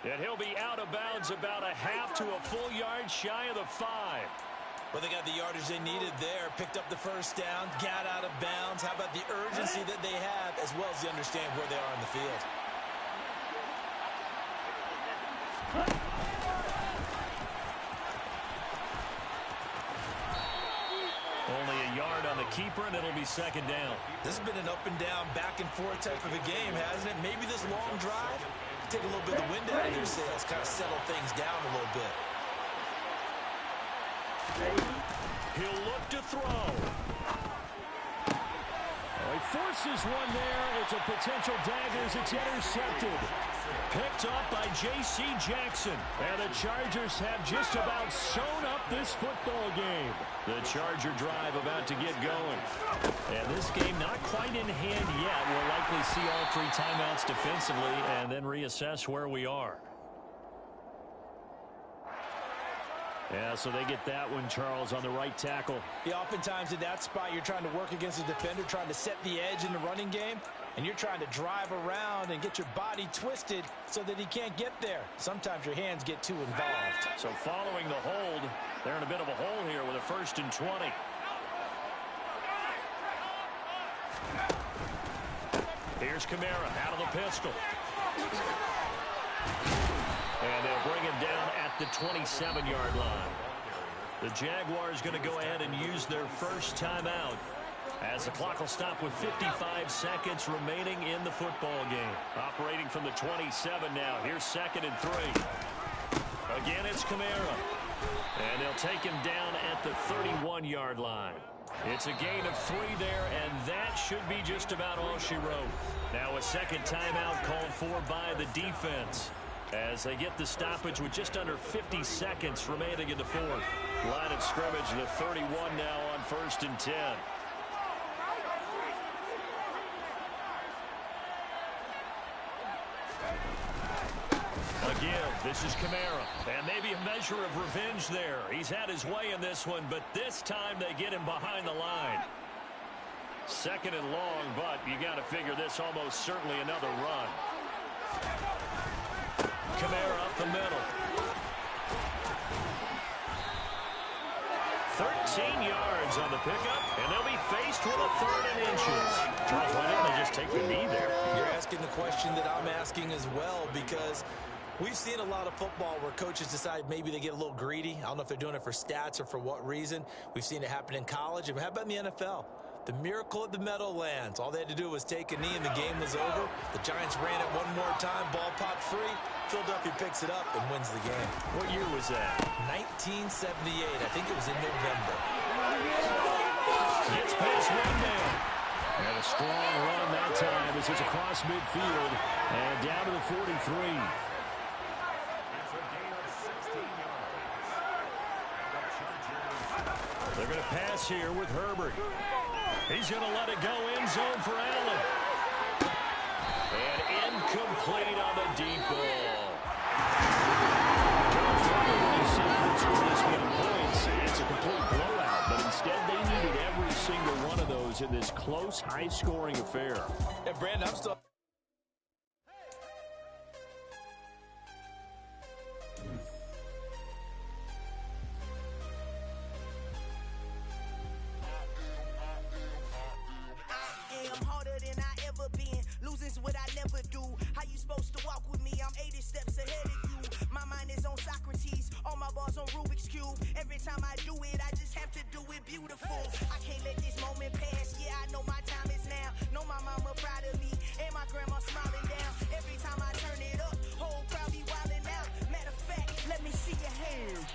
And he'll be out of bounds about a half to a full yard shy of the 5. Well, they got the yardage they needed there, picked up the first down, got out of bounds. How about the urgency that they have, as well as they understand where they are in the field? Only a yard on the keeper, and it'll be second down. This has been an up and down, back and forth type of a game, hasn't it? Maybe this long drive, take a little bit of the wind out of their sails, kind of settle things down a little bit. He'll look to throw. He forces one there. It's a potential dagger as it's intercepted. Picked up by J.C. Jackson. And the Chargers have just about sewn up this football game. The Charger drive about to get going. And this game not quite in hand yet. We'll likely see all 3 timeouts defensively and then reassess where we are. Yeah, so they get that one, Charles, on the right tackle. Yeah, oftentimes in that spot, you're trying to work against a defender, trying to set the edge in the running game, and you're trying to drive around and get your body twisted so that he can't get there. Sometimes your hands get too involved. So following the hold, they're in a bit of a hole here with a first and 20. Here's Kamara out of the pistol. And they'll bring him down at the 27-yard line. The Jaguars going to go ahead and use their first timeout as the clock will stop with 55 seconds remaining in the football game. Operating from the 27 now. Here's second and 3. Again, it's Kamara. And they'll take him down at the 31-yard line. It's a gain of 3 there, and that should be just about all she wrote. Now a second timeout called for by the defense, as they get the stoppage with just under 50 seconds remaining in the fourth. Line of scrimmage, the 31 now on first and 10. Again, this is Kamara. And maybe a measure of revenge there. He's had his way in this one, but this time they get him behind the line. Second and long, but you got to figure this almost certainly another run. Kamara up the middle. 13 yards on the pickup, and they'll be faced with a 3rd and inches. Charles, why didn't they just take the knee there? You're asking the question that I'm asking as well, because we've seen a lot of football where coaches decide maybe they get a little greedy. I don't know if they're doing it for stats or for what reason. We've seen it happen in college. And how about in the NFL? The miracle at the Meadowlands. All they had to do was take a knee and the game was over. The Giants ran it one more time. Ball popped free. Philadelphia picks it up and wins the game. What year was that? 1978. I think it was in November. Gets past one man. And a strong run that time as it's across midfield and down to the 43. They're going to pass here with Herbert. He's going to let it go end zone for Allen. And incomplete on the deep ball. Coach, one of the secrets for this many points, it's a complete blowout, but instead they needed every single one of those in this close, high-scoring affair. Yeah, Brandon, I'm still... What I never do. How you supposed to walk with me? I'm 80 steps ahead of you. My mind is on Socrates, all my bars on Rubik's Cube. Every time I do it, I just have to do it beautiful. I can't let this moment pass. Yeah, I know my time is now. Know my mama proud of me, and my grandma smiling down. Every time I turn it up, whole crowd be wilding out. Matter of fact, let me see your hands.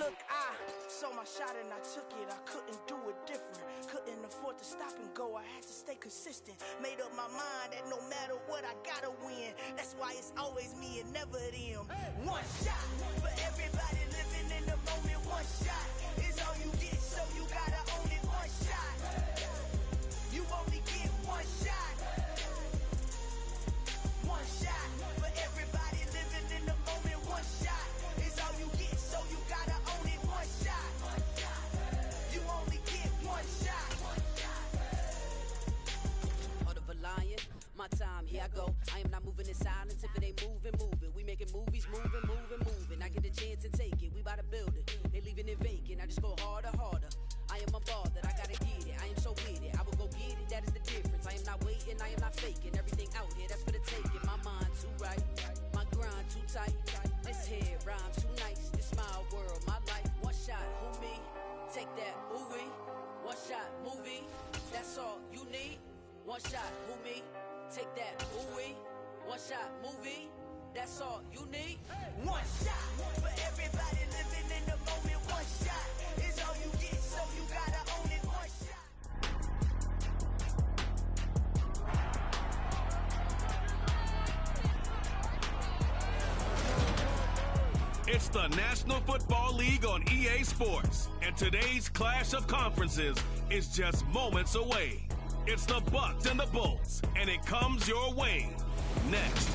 Look, I saw my shot and I took it. I couldn't do it different. Couldn't afford to stop and go. I had to stay consistent. Made up my mind that no matter what, I gotta win. That's why it's always me and never them. One shot for everybody living in the moment. One shot is all you get, so you gotta own it. One shot. You only get one shot. One shot for everybody living in the moment. One shot is all you get, so you gotta own it. One shot. You only get one shot. Heart of a lion, my time, here I go. I am not moving in silence. If it ain't moving, moving. We making movies, moving, moving, moving. I get a chance to take it. We bout to build it. They leaving it vacant. I just go harder, harder. I am a ball that I gotta get it. I am so with it. I will go get it. That is the difference. I am not waiting. I am not faking. Everything out here, that's for the taking. My mind too right. My grind too tight. This head rhyme too nice. This my world, my life. One shot, who me? Take that, ooh-wee. One shot, movie. That's all you need. One shot, who me? Take that, ooh-wee. One shot, movie. That's all you need. One shot for everybody living in the moment. One shot is all you get, so you gotta own it. One shot. It's the National Football League on EA Sports, and today's clash of conferences is just moments away. It's the Bucks and the Bulls, and it comes your way next.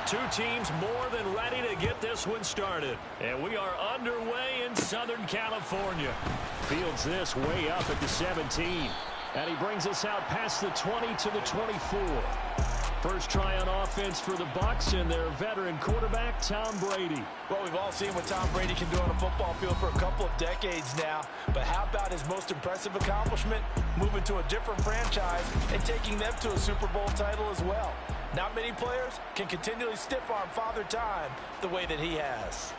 Two teams more than ready to get this one started. And we are underway in Southern California. Fields this way up at the 17. And he brings us out past the 20 to the 24. First try on offense for the Bucs and their veteran quarterback, Tom Brady. Well, we've all seen what Tom Brady can do on a football field for a couple of decades now. But how about his most impressive accomplishment? Moving to a different franchise and taking them to a Super Bowl title as well. Not many players can continually stiff-arm Father Time the way that he has.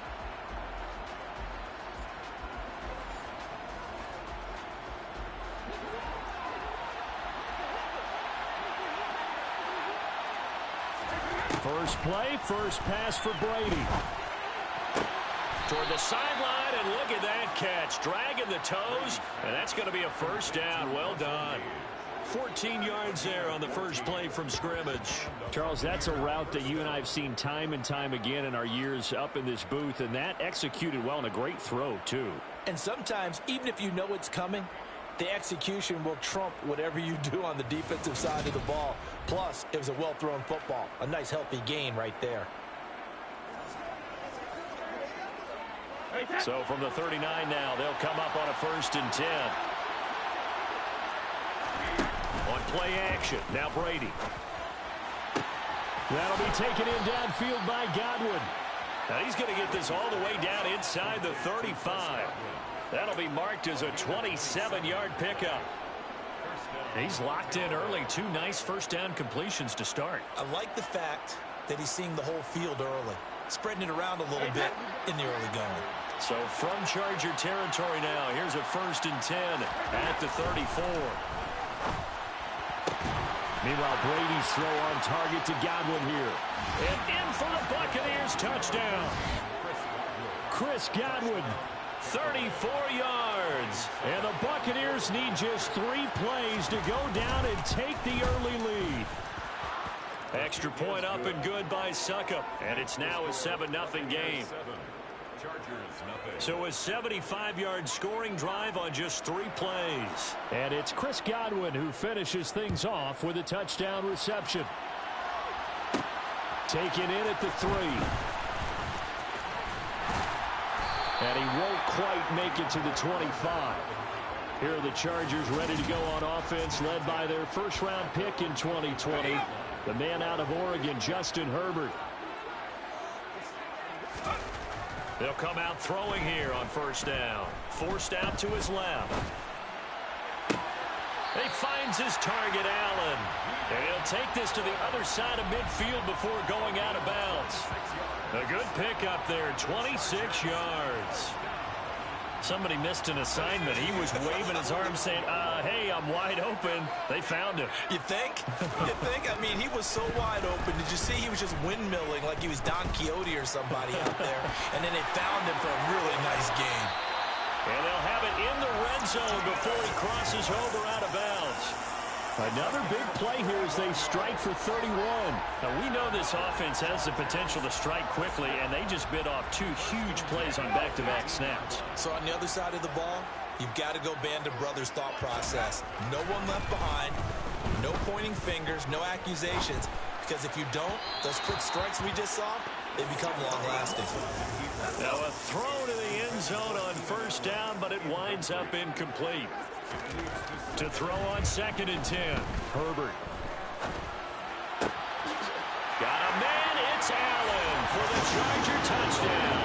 First play, first pass for Brady. Toward the sideline, and look at that catch. Dragging the toes, and that's going to be a first down. Well done. 14 yards there on the first play from scrimmage. Charles, that's a route that you and I have seen time and time again in our years up in this booth, and that executed well and a great throw, too. And sometimes, even if you know it's coming, the execution will trump whatever you do on the defensive side of the ball. Plus, it was a well-thrown football. A nice, healthy gain right there. So from the 39 now, they'll come up on a 1st and 10. On play action, now Brady. That'll be taken in downfield by Godwin. Now he's going to get this all the way down inside the 35. That'll be marked as a 27-yard pickup. He's locked in early. 2 nice first down completions to start. I like the fact that he's seeing the whole field early, spreading it around a little bit in the early going. So from Charger territory now, here's a 1st and 10 at the 34. Meanwhile, Brady's throw on target to Godwin here. And in for the Buccaneers touchdown. Chris Godwin. 34 yards. And the Buccaneers need just 3 plays to go down and take the early lead. Extra point up and good by Succop. And it's now a 7-0 game. So a 75-yard scoring drive on just 3 plays. And it's Chris Godwin who finishes things off with a touchdown reception. Taken in at the 3. And he won't quite make it to the 25. Here are the Chargers ready to go on offense, led by their first-round pick in 2020, the man out of Oregon, Justin Herbert. They'll come out throwing here on 1st down. Forced out to his left. He finds his target, Allen. And he'll take this to the other side of midfield before going out of bounds. A good pickup there, 26 yards. Somebody missed an assignment. He was waving his arm saying, hey, I'm wide open. They found him. You think? You think? I mean, he was so wide open. Did you see he was just windmilling like he was Don Quixote or somebody out there? And then they found him for a really nice game. And they'll have it in the red zone before he crosses over out of bounds. Another big play here as they strike for 31. Now, we know this offense has the potential to strike quickly, and they just bit off 2 huge plays on back-to-back snaps. So on the other side of the ball, you've got to go band of brothers thought process. No one left behind, no pointing fingers, no accusations, because if you don't, those quick strikes we just saw, they become long-lasting. Now a throw to the end zone on 1st down, but it winds up incomplete. To throw on 2nd and 10. Herbert. Got a man. It's Allen for the Charger touchdown.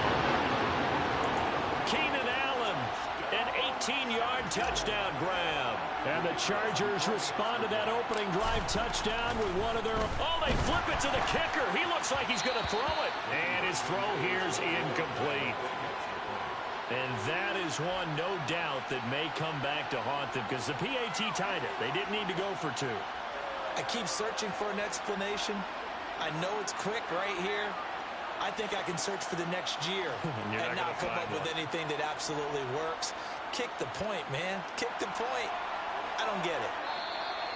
Keenan Allen, an 18-yard touchdown grab. And the Chargers respond to that opening drive touchdown with one of their... Oh, they flip it to the kicker. He looks like he's going to throw it. And his throw here's incomplete. And that is one, no doubt, that may come back to haunt them because the PAT tied it. They didn't need to go for 2. I keep searching for an explanation. I know it's quick right here. I think I can search for the next year and not come up with anything that absolutely works. Kick the point, man. Kick the point. I don't get it.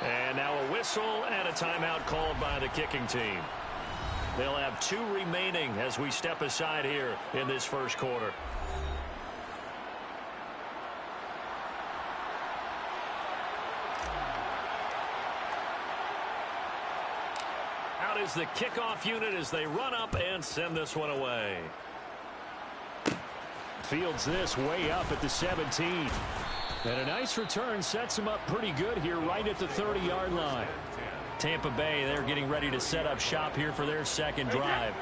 And now a whistle and a timeout called by the kicking team. They'll have 2 remaining as we step aside here in this first quarter. Out is the kickoff unit as they run up and send this one away. Fields this way up at the 17. And a nice return sets him up pretty good here right at the 30-yard line. Tampa Bay, they're getting ready to set up shop here for their second drive.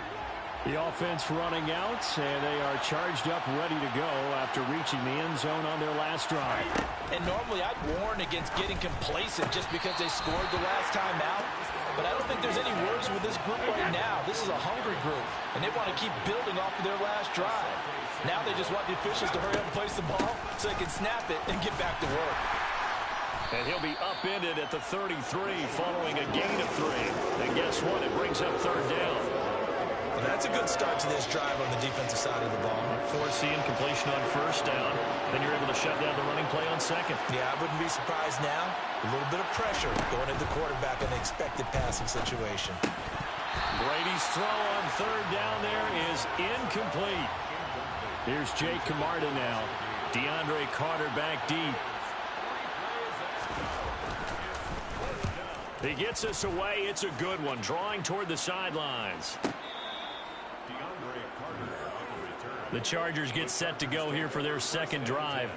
The offense running out, and they are charged up, ready to go after reaching the end zone on their last drive. And normally I'd warn against getting complacent just because they scored the last time out. But I don't think there's any worries with this group right now. This is a hungry group, and they want to keep building off of their last drive. Now they just want the officials to hurry up and place the ball so they can snap it and get back to work. And he'll be upended at the 33 following a gain of 3. And guess what? It brings up 3rd down. Well, that's a good start to this drive on the defensive side of the ball. Forcing completion on first down. Then you're able to shut down the running play on second. Yeah, I wouldn't be surprised now. A little bit of pressure going at the quarterback in the expected passing situation. Brady's throw on third down there is incomplete. Here's Jake Camarda now. DeAndre Carter back deep. He gets us away. It's a good one. Drawing toward the sidelines. The Chargers get set to go here for their second drive.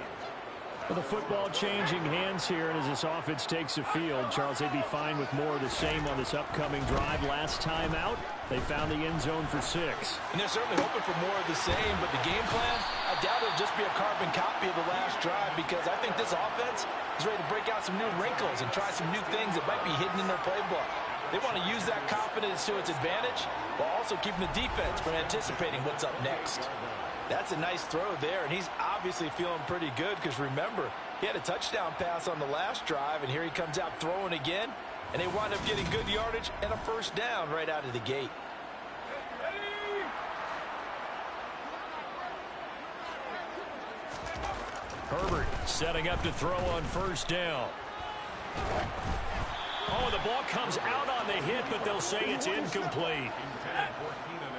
Well, the football changing hands here, and as this offense takes the field, Charles, they'd be fine with more of the same on this upcoming drive. Last time out, they found the end zone for 6. And they're certainly hoping for more of the same, but the game plan, I doubt it'll just be a carbon copy of the last drive, because I think this offense is ready to break out some new wrinkles and try some new things that might be hidden in their playbook. They want to use that confidence to its advantage while also keeping the defense from anticipating what's up next. That's a nice throw there, and he's obviously feeling pretty good because, remember, he had a touchdown pass on the last drive, and here he comes out throwing again, and they wind up getting good yardage and a first down right out of the gate. Herbert setting up to throw on first down. Oh, the ball comes out on the hit, but they'll say it's incomplete.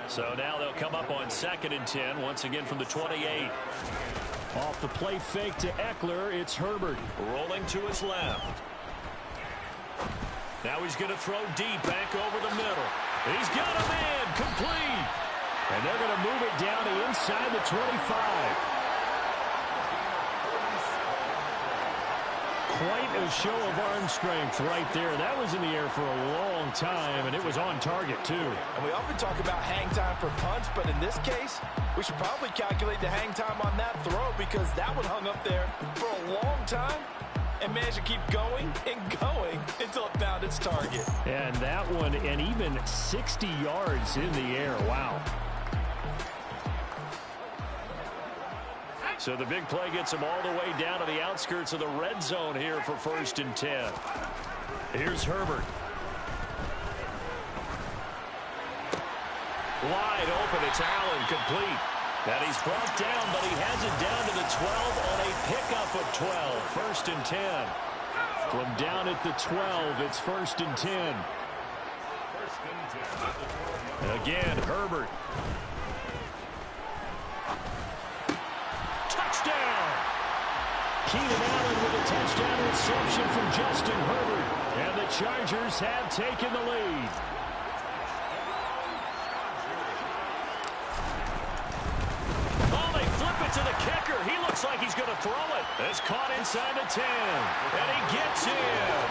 So now they'll come up on 2nd and 10, once again from the 28. Off the play fake to Eckler, it's Herbert rolling to his left. Now he's going to throw deep back over the middle. He's got a man, complete. And they're going to move it down to inside the 25. Quite a show of arm strength right there. That was in the air for a long time, and it was on target, too. And we often talk about hang time for punts, but in this case, we should probably calculate the hang time on that throw because that one hung up there for a long time and managed to keep going and going until it found its target. And that one, and even 60 yards in the air. Wow. So the big play gets him all the way down to the outskirts of the red zone here for 1st and 10. Here's Herbert. Wide open, it's Allen, complete. And he's brought down, but he has it down to the 12 on a pickup of 12. 1st and 10. From down at the 12, it's 1st and 10. And again, Herbert. Keenan Allen with a touchdown reception from Justin Herbert. And the Chargers have taken the lead. Oh, they flip it to the kicker. He looks like he's going to throw it. It's caught inside the 10. And he gets in.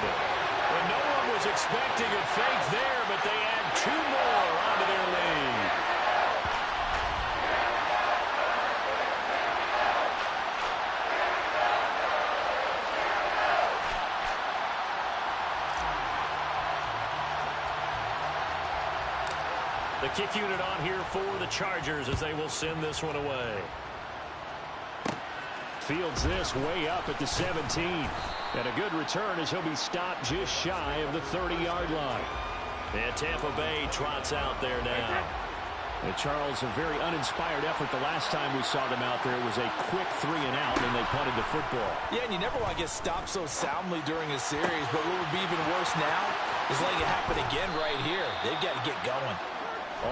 And no one was expecting a fake there, but they add 2 more onto their lead. The kick unit on here for the Chargers as they will send this one away. Fields this way up at the 17. And a good return as he'll be stopped just shy of the 30-yard line. And Tampa Bay trots out there now. And Charles, a very uninspired effort the last time we saw them out there. It was a quick 3 and out, and they punted the football. Yeah, and you never want to get stopped so soundly during a series, but what would be even worse now is letting it happen again right here. They've got to get going.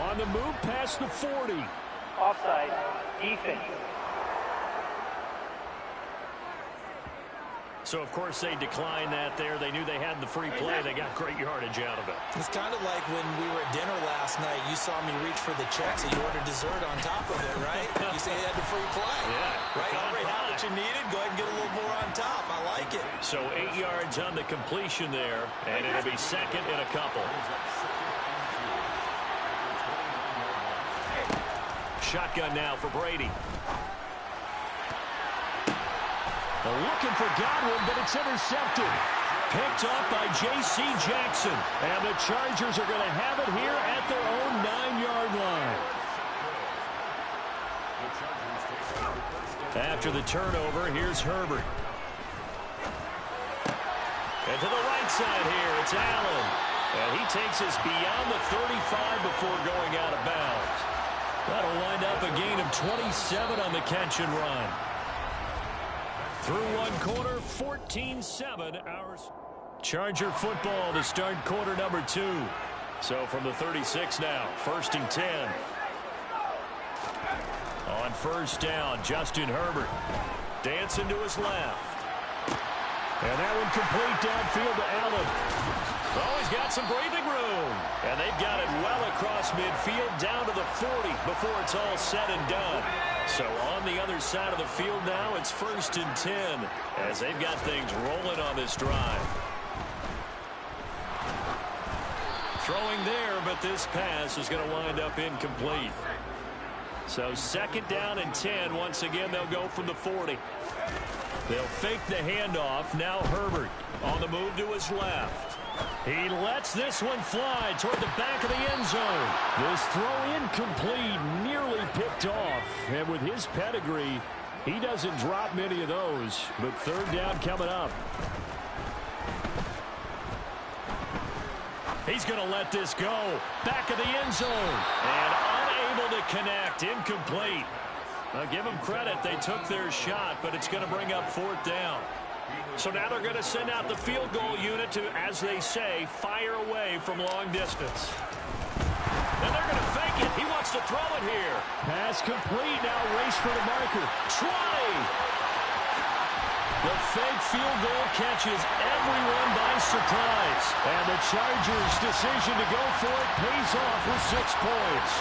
On the move past the 40. Offside, defense. So, of course, they declined that there. They knew they had the free play. They got great yardage out of it. It's kind of like when we were at dinner last night. You saw me reach for the check, so you ordered dessert on top of it, right? You say you had the free play. Yeah. Right? Already had what you needed. Go ahead and get a little more on top. I like it. So 8 yards on the completion there, and it'll be 2nd and a couple. Shotgun now for Brady. They're looking for Godwin, but it's intercepted. Picked up by J.C. Jackson. And the Chargers are going to have it here at their own 9-yard line. After the turnover, here's Herbert. And to the right side here, it's Allen. And he takes us beyond the 35 before going out of bounds. That'll wind up a gain of 27 on the catch and run. Through one quarter, 14-7. Ours. Charger football to start quarter number 2. So from the 36 now, 1st and 10. On first down, Justin Herbert dancing to his left. And that one complete downfield to Allen. Oh, he's got some breathing room. And they've got it well across midfield down to the 40 before it's all said and done. So on the other side of the field now, it's 1st and 10 as they've got things rolling on this drive. Throwing there, but this pass is going to wind up incomplete. So 2nd down and 10. Once again, they'll go from the 40. They'll fake the handoff. Now Herbert on the move to his left. He lets this one fly toward the back of the end zone. This throw incomplete, nearly picked off. And with his pedigree, he doesn't drop many of those. But 3rd down coming up. He's going to let this go. Back of the end zone. And unable to connect. Incomplete. Now give them credit. They took their shot, but it's going to bring up 4th down. So now they're going to send out the field goal unit to, as they say, fire away from long distance. And they're going to fake it. He wants to throw it here. Pass complete. Now race for the marker. Try. The fake field goal catches everyone by surprise. And the Chargers' decision to go for it pays off with 6 points.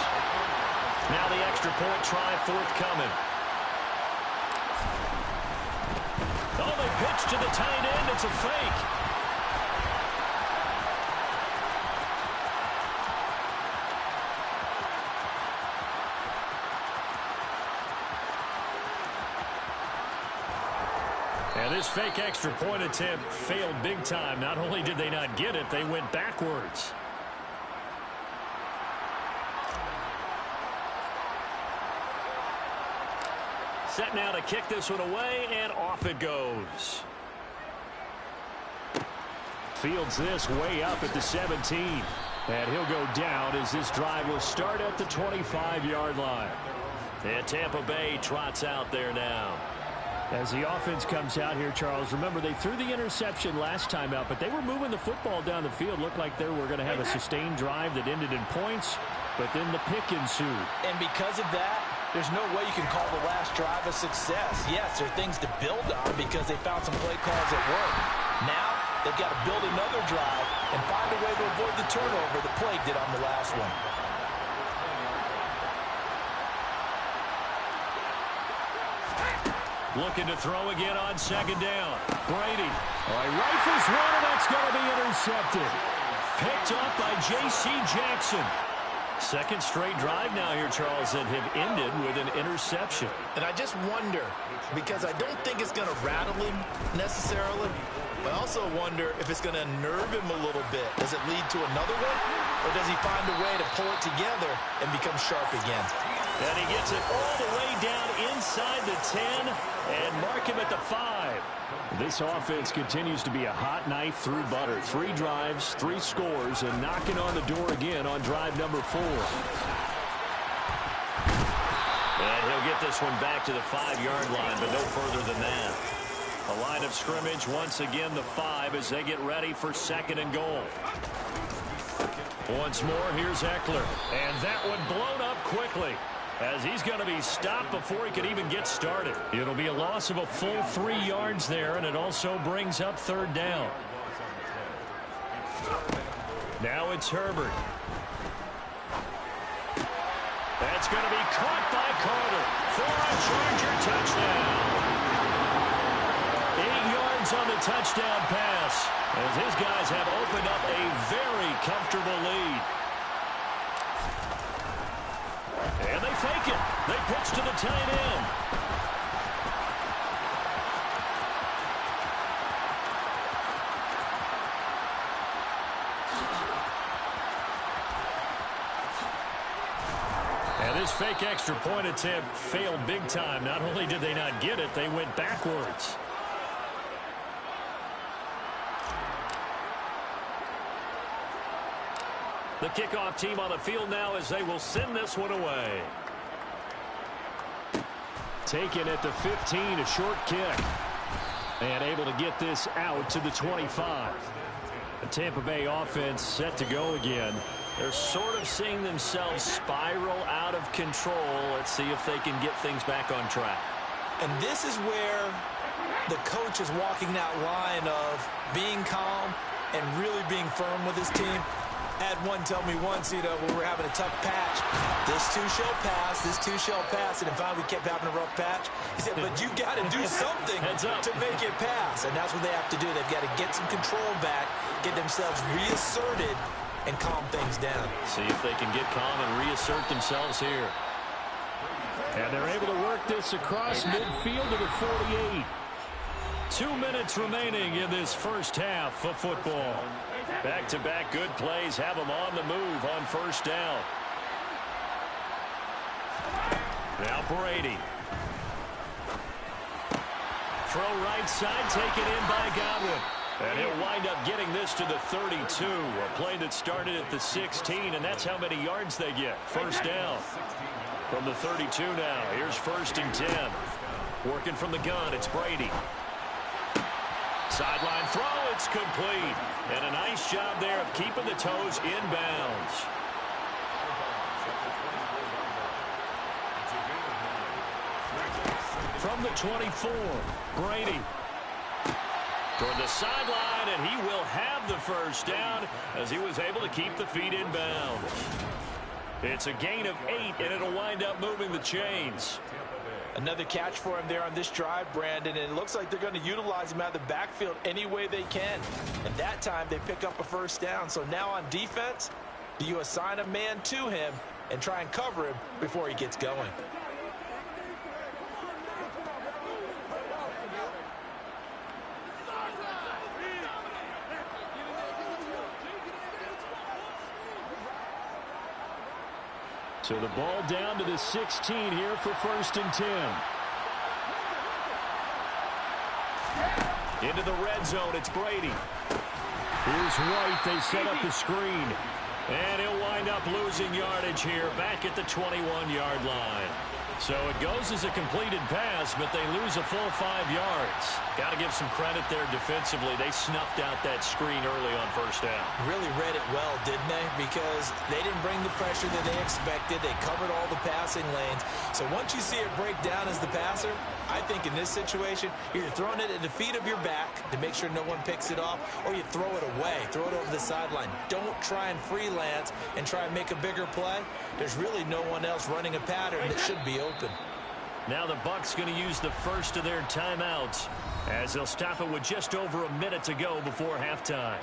Now the extra point try forthcoming. Oh, they pitch to the tight end. It's a fake. And this fake extra point attempt failed big time. Not only did they not get it, they went backwards. Set now to kick this one away, and off it goes. Fields this way up at the 17. And he'll go down as this drive will start at the 25-yard line. And Tampa Bay trots out there now. As the offense comes out here, Charles, remember they threw the interception last time out, but they were moving the football down the field. Looked like they were going to have a sustained drive that ended in points, but then the pick ensued. And because of that, there's no way you can call the last drive a success. Yes, there are things to build on because they found some play calls that work. Now, they've got to build another drive and find a way to avoid the turnover the plague did on the last one. Looking to throw again on 2nd down. Brady. All right, rifles one, and that's going to be intercepted. Picked up by J.C. Jackson. 2nd straight drive now here, Charles, that have ended with an interception. And I just wonder, because I don't think it's going to rattle him necessarily, but I also wonder if it's going to unnerve him a little bit. Does it lead to another one, or does he find a way to pull it together and become sharp again? And he gets it all the way down inside the 10 and mark him at the 5. This offense continues to be a hot knife through butter. 3 drives, 3 scores, and knocking on the door again on drive number 4. And he'll get this one back to the 5-yard line, but no further than that. A line of scrimmage, once again the 5 as they get ready for 2nd and goal. Once more, here's Eckler. And that one blown up quickly, as he's going to be stopped before he could even get started. It'll be a loss of a full 3 yards there, and it also brings up 3rd down. Now it's Herbert. That's going to be caught by Carter for a Charger touchdown. 8 yards on the touchdown pass, as his guys have opened up a very comfortable lead. And they fake it. They pitch to the tight end. And this fake extra point attempt failed big time. Not only did they not get it, they went backwards. The kickoff team on the field now as they will send this one away. Taken at the 15, a short kick. And able to get this out to the 25. The Tampa Bay offense set to go again. They're sort of seeing themselves spiral out of control. Let's see if they can get things back on track. And this is where the coach is walking that line of being calm and really being firm with his team. Had one tell me once, when we were having a tough patch, this too shall pass, this too shall pass, and then finally we kept having a rough patch. He said, but you got to do something to make it pass, and that's what they have to do. They've got to get some control back, get themselves reasserted, and calm things down. See if they can get calm and reassert themselves here. And they're able to work this across midfield to the 48. 2 minutes remaining in this first half of football. Back-to-back good plays have them on the move on first down. Now Brady. Throw right side, taken in by Godwin. And he'll wind up getting this to the 32. A play that started at the 16, and that's how many yards they get. First down from the 32 now. Here's 1st and 10. Working from the gun, it's Brady. Sideline throw, it's complete. And a nice job there of keeping the toes inbounds. From the 24, Brady. Toward the sideline, and he will have the first down as he was able to keep the feet inbounds. It's a gain of 8, and it'll wind up moving the chains. Another catch for him there on this drive, Brandon, and it looks like they're going to utilize him out of the backfield any way they can. And that time they pick up a first down. So now on defense, do you assign a man to him and try and cover him before he gets going? So the ball down to the 16 here for 1st and 10. Into the red zone, it's Brady. Here's White, they set up the screen. And he'll wind up losing yardage here back at the 21-yard line. So it goes as a completed pass, but they lose a full 5 yards. Got to give some credit there defensively. They snuffed out that screen early on first down. Really read it well, didn't they? Because they didn't bring the pressure that they expected. They covered all the passing lanes. So once you see it break down as the passer, I think in this situation, you're throwing it at the feet of your back to make sure no one picks it off, or you throw it away, throw it over the sideline. Don't try and freelance and try and make a bigger play. There's really no one else running a pattern that should be open. Now the Bucs going to use the first of their timeouts as they'll stop it with just over a minute to go before halftime.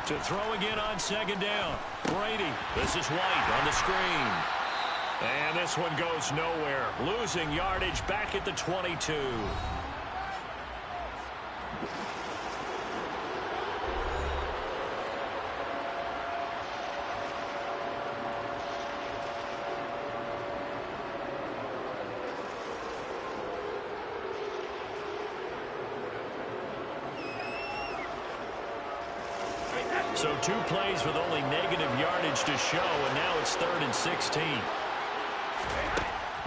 To throw again on 2nd down. Brady. This is White on the screen. And this one goes nowhere. Losing yardage back at the 22. So 2 plays with only negative yardage to show, and now it's 3rd and 16.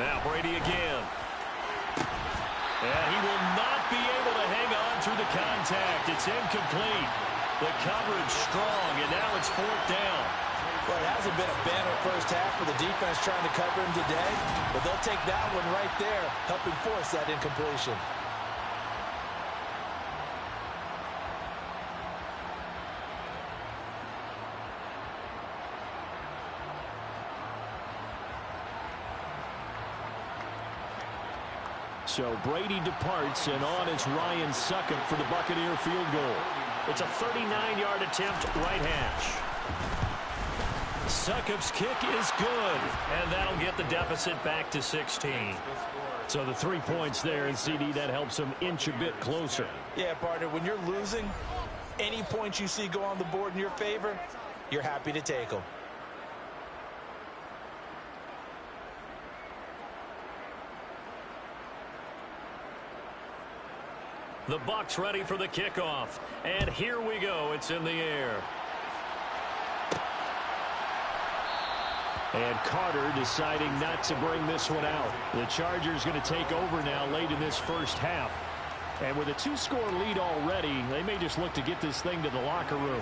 Now Brady again. And he will not be able to hang on through the contact. It's incomplete. The coverage strong, and now it's 4th down. Well, it hasn't been a banner first half for the defense trying to cover him today, but they'll take that one right there, helping force that incompletion. So Brady departs, and on is Ryan Succop for the Buccaneer field goal. It's a 39-yard attempt, right hash. Succop's kick is good, and that'll get the deficit back to 16. So the 3 points there, and CD, that helps them inch a bit closer. Yeah, partner, when you're losing, any points you see go on the board in your favor, you're happy to take them. The Bucs ready for the kickoff. And here we go. It's in the air. And Carter deciding not to bring this one out. The Chargers going to take over now late in this first half. And with a 2-score lead already, they may just look to get this thing to the locker room.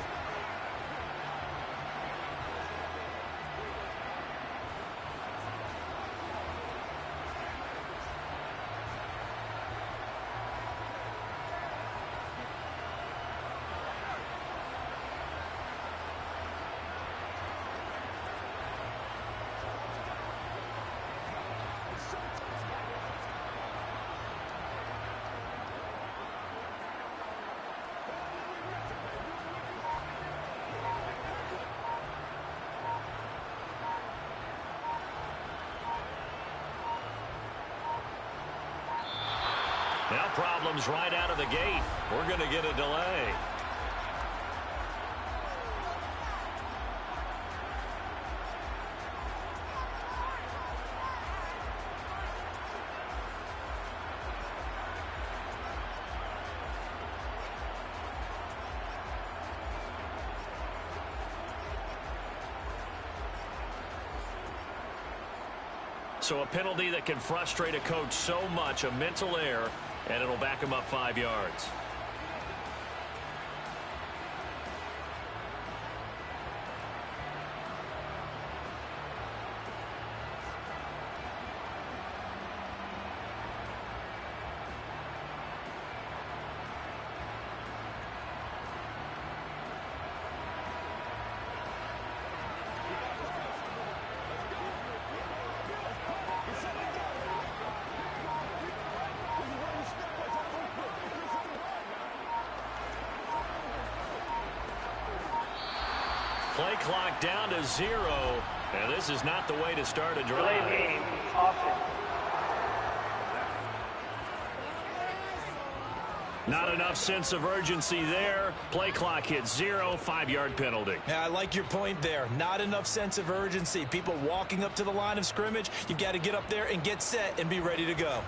Now problems right out of the gate. We're going to get a delay. So a penalty that can frustrate a coach so much, a mental error, and it'll back him up 5 yards. Play clock down to 0, and this is not the way to start a drive. Delay game, offense. Not enough sense of urgency there. Play clock hits 0, 5-yard penalty. Yeah, I like your point there. Not enough sense of urgency. People walking up to the line of scrimmage, you've got to get up there and get set and be ready to go.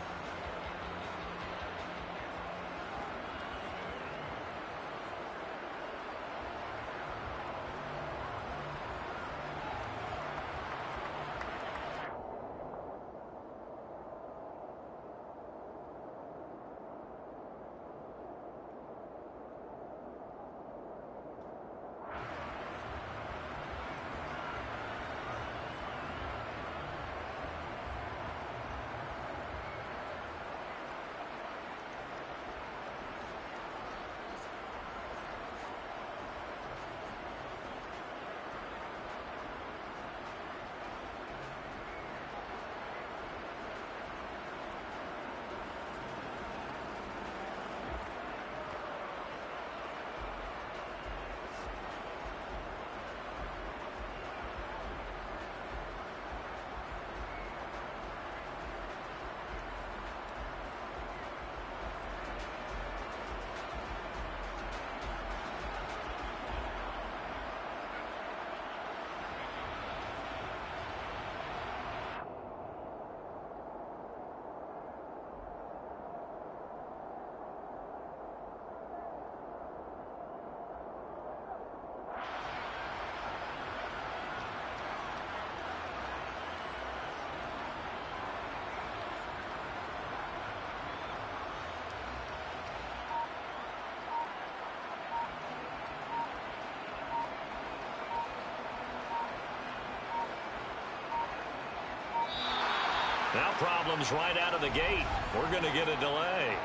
Now problems right out of the gate. We're going to get a delay.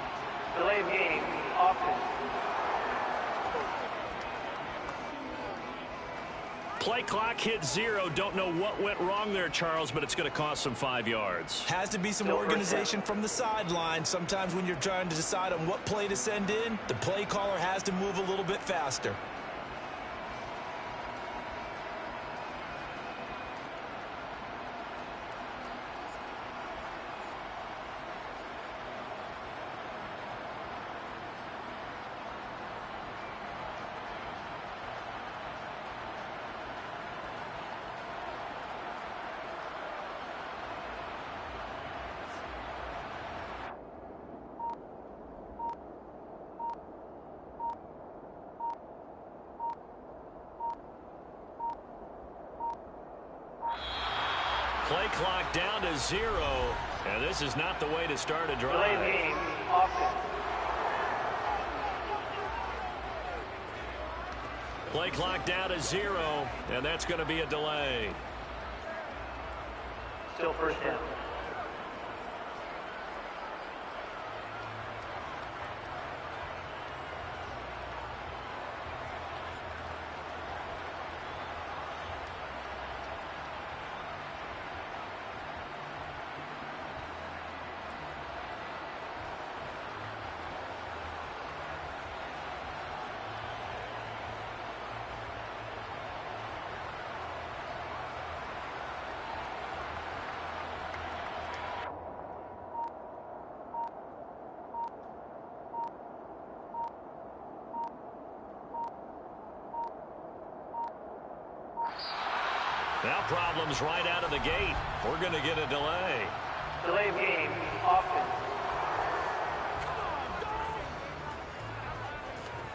Delay game, offense. Play clock hit 0. Don't know what went wrong there, Charles, but it's going to cost them 5 yards. Has to be some organization from the sideline. Sometimes when you're trying to decide on what play to send in, the play caller has to move a little bit faster. Play clock down to 0. And this is not the way to start a drive. Delay game, offense. Play clock down to 0, and that's going to be a delay. Still first down. Now problems right out of the gate. We're going to get a delay. Delay game, offense.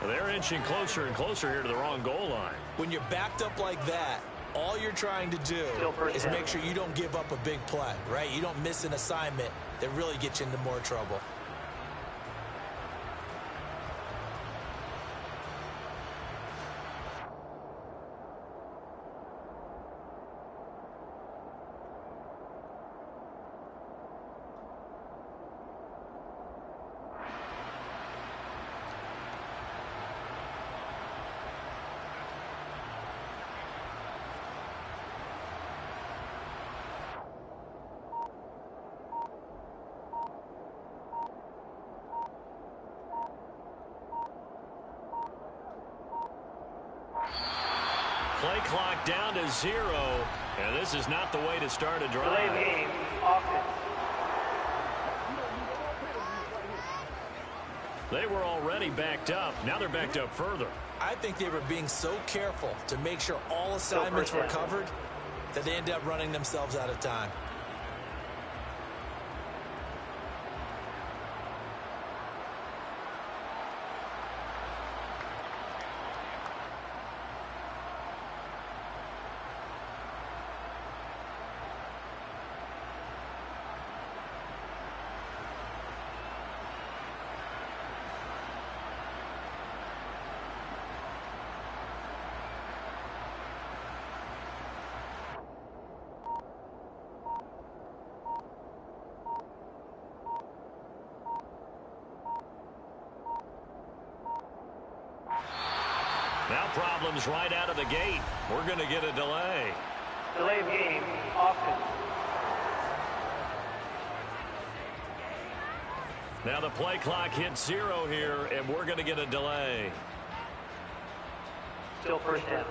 They're inching closer and closer here to the wrong goal line. When you're backed up like that, all you're trying to do is make sure you don't give up a big play, right? You don't miss an assignment that really gets you into more trouble. Play clock down to 0, and this is not the way to start a drive. Delay game, offense. They were already backed up. Now they're backed up further. I think they were being so careful to make sure all assignments were covered that they ended up running themselves out of time. Now problems right out of the gate. We're going to get a delay. Delay game, offense. Now the play clock hits 0 here, and we're going to get a delay. Still first down.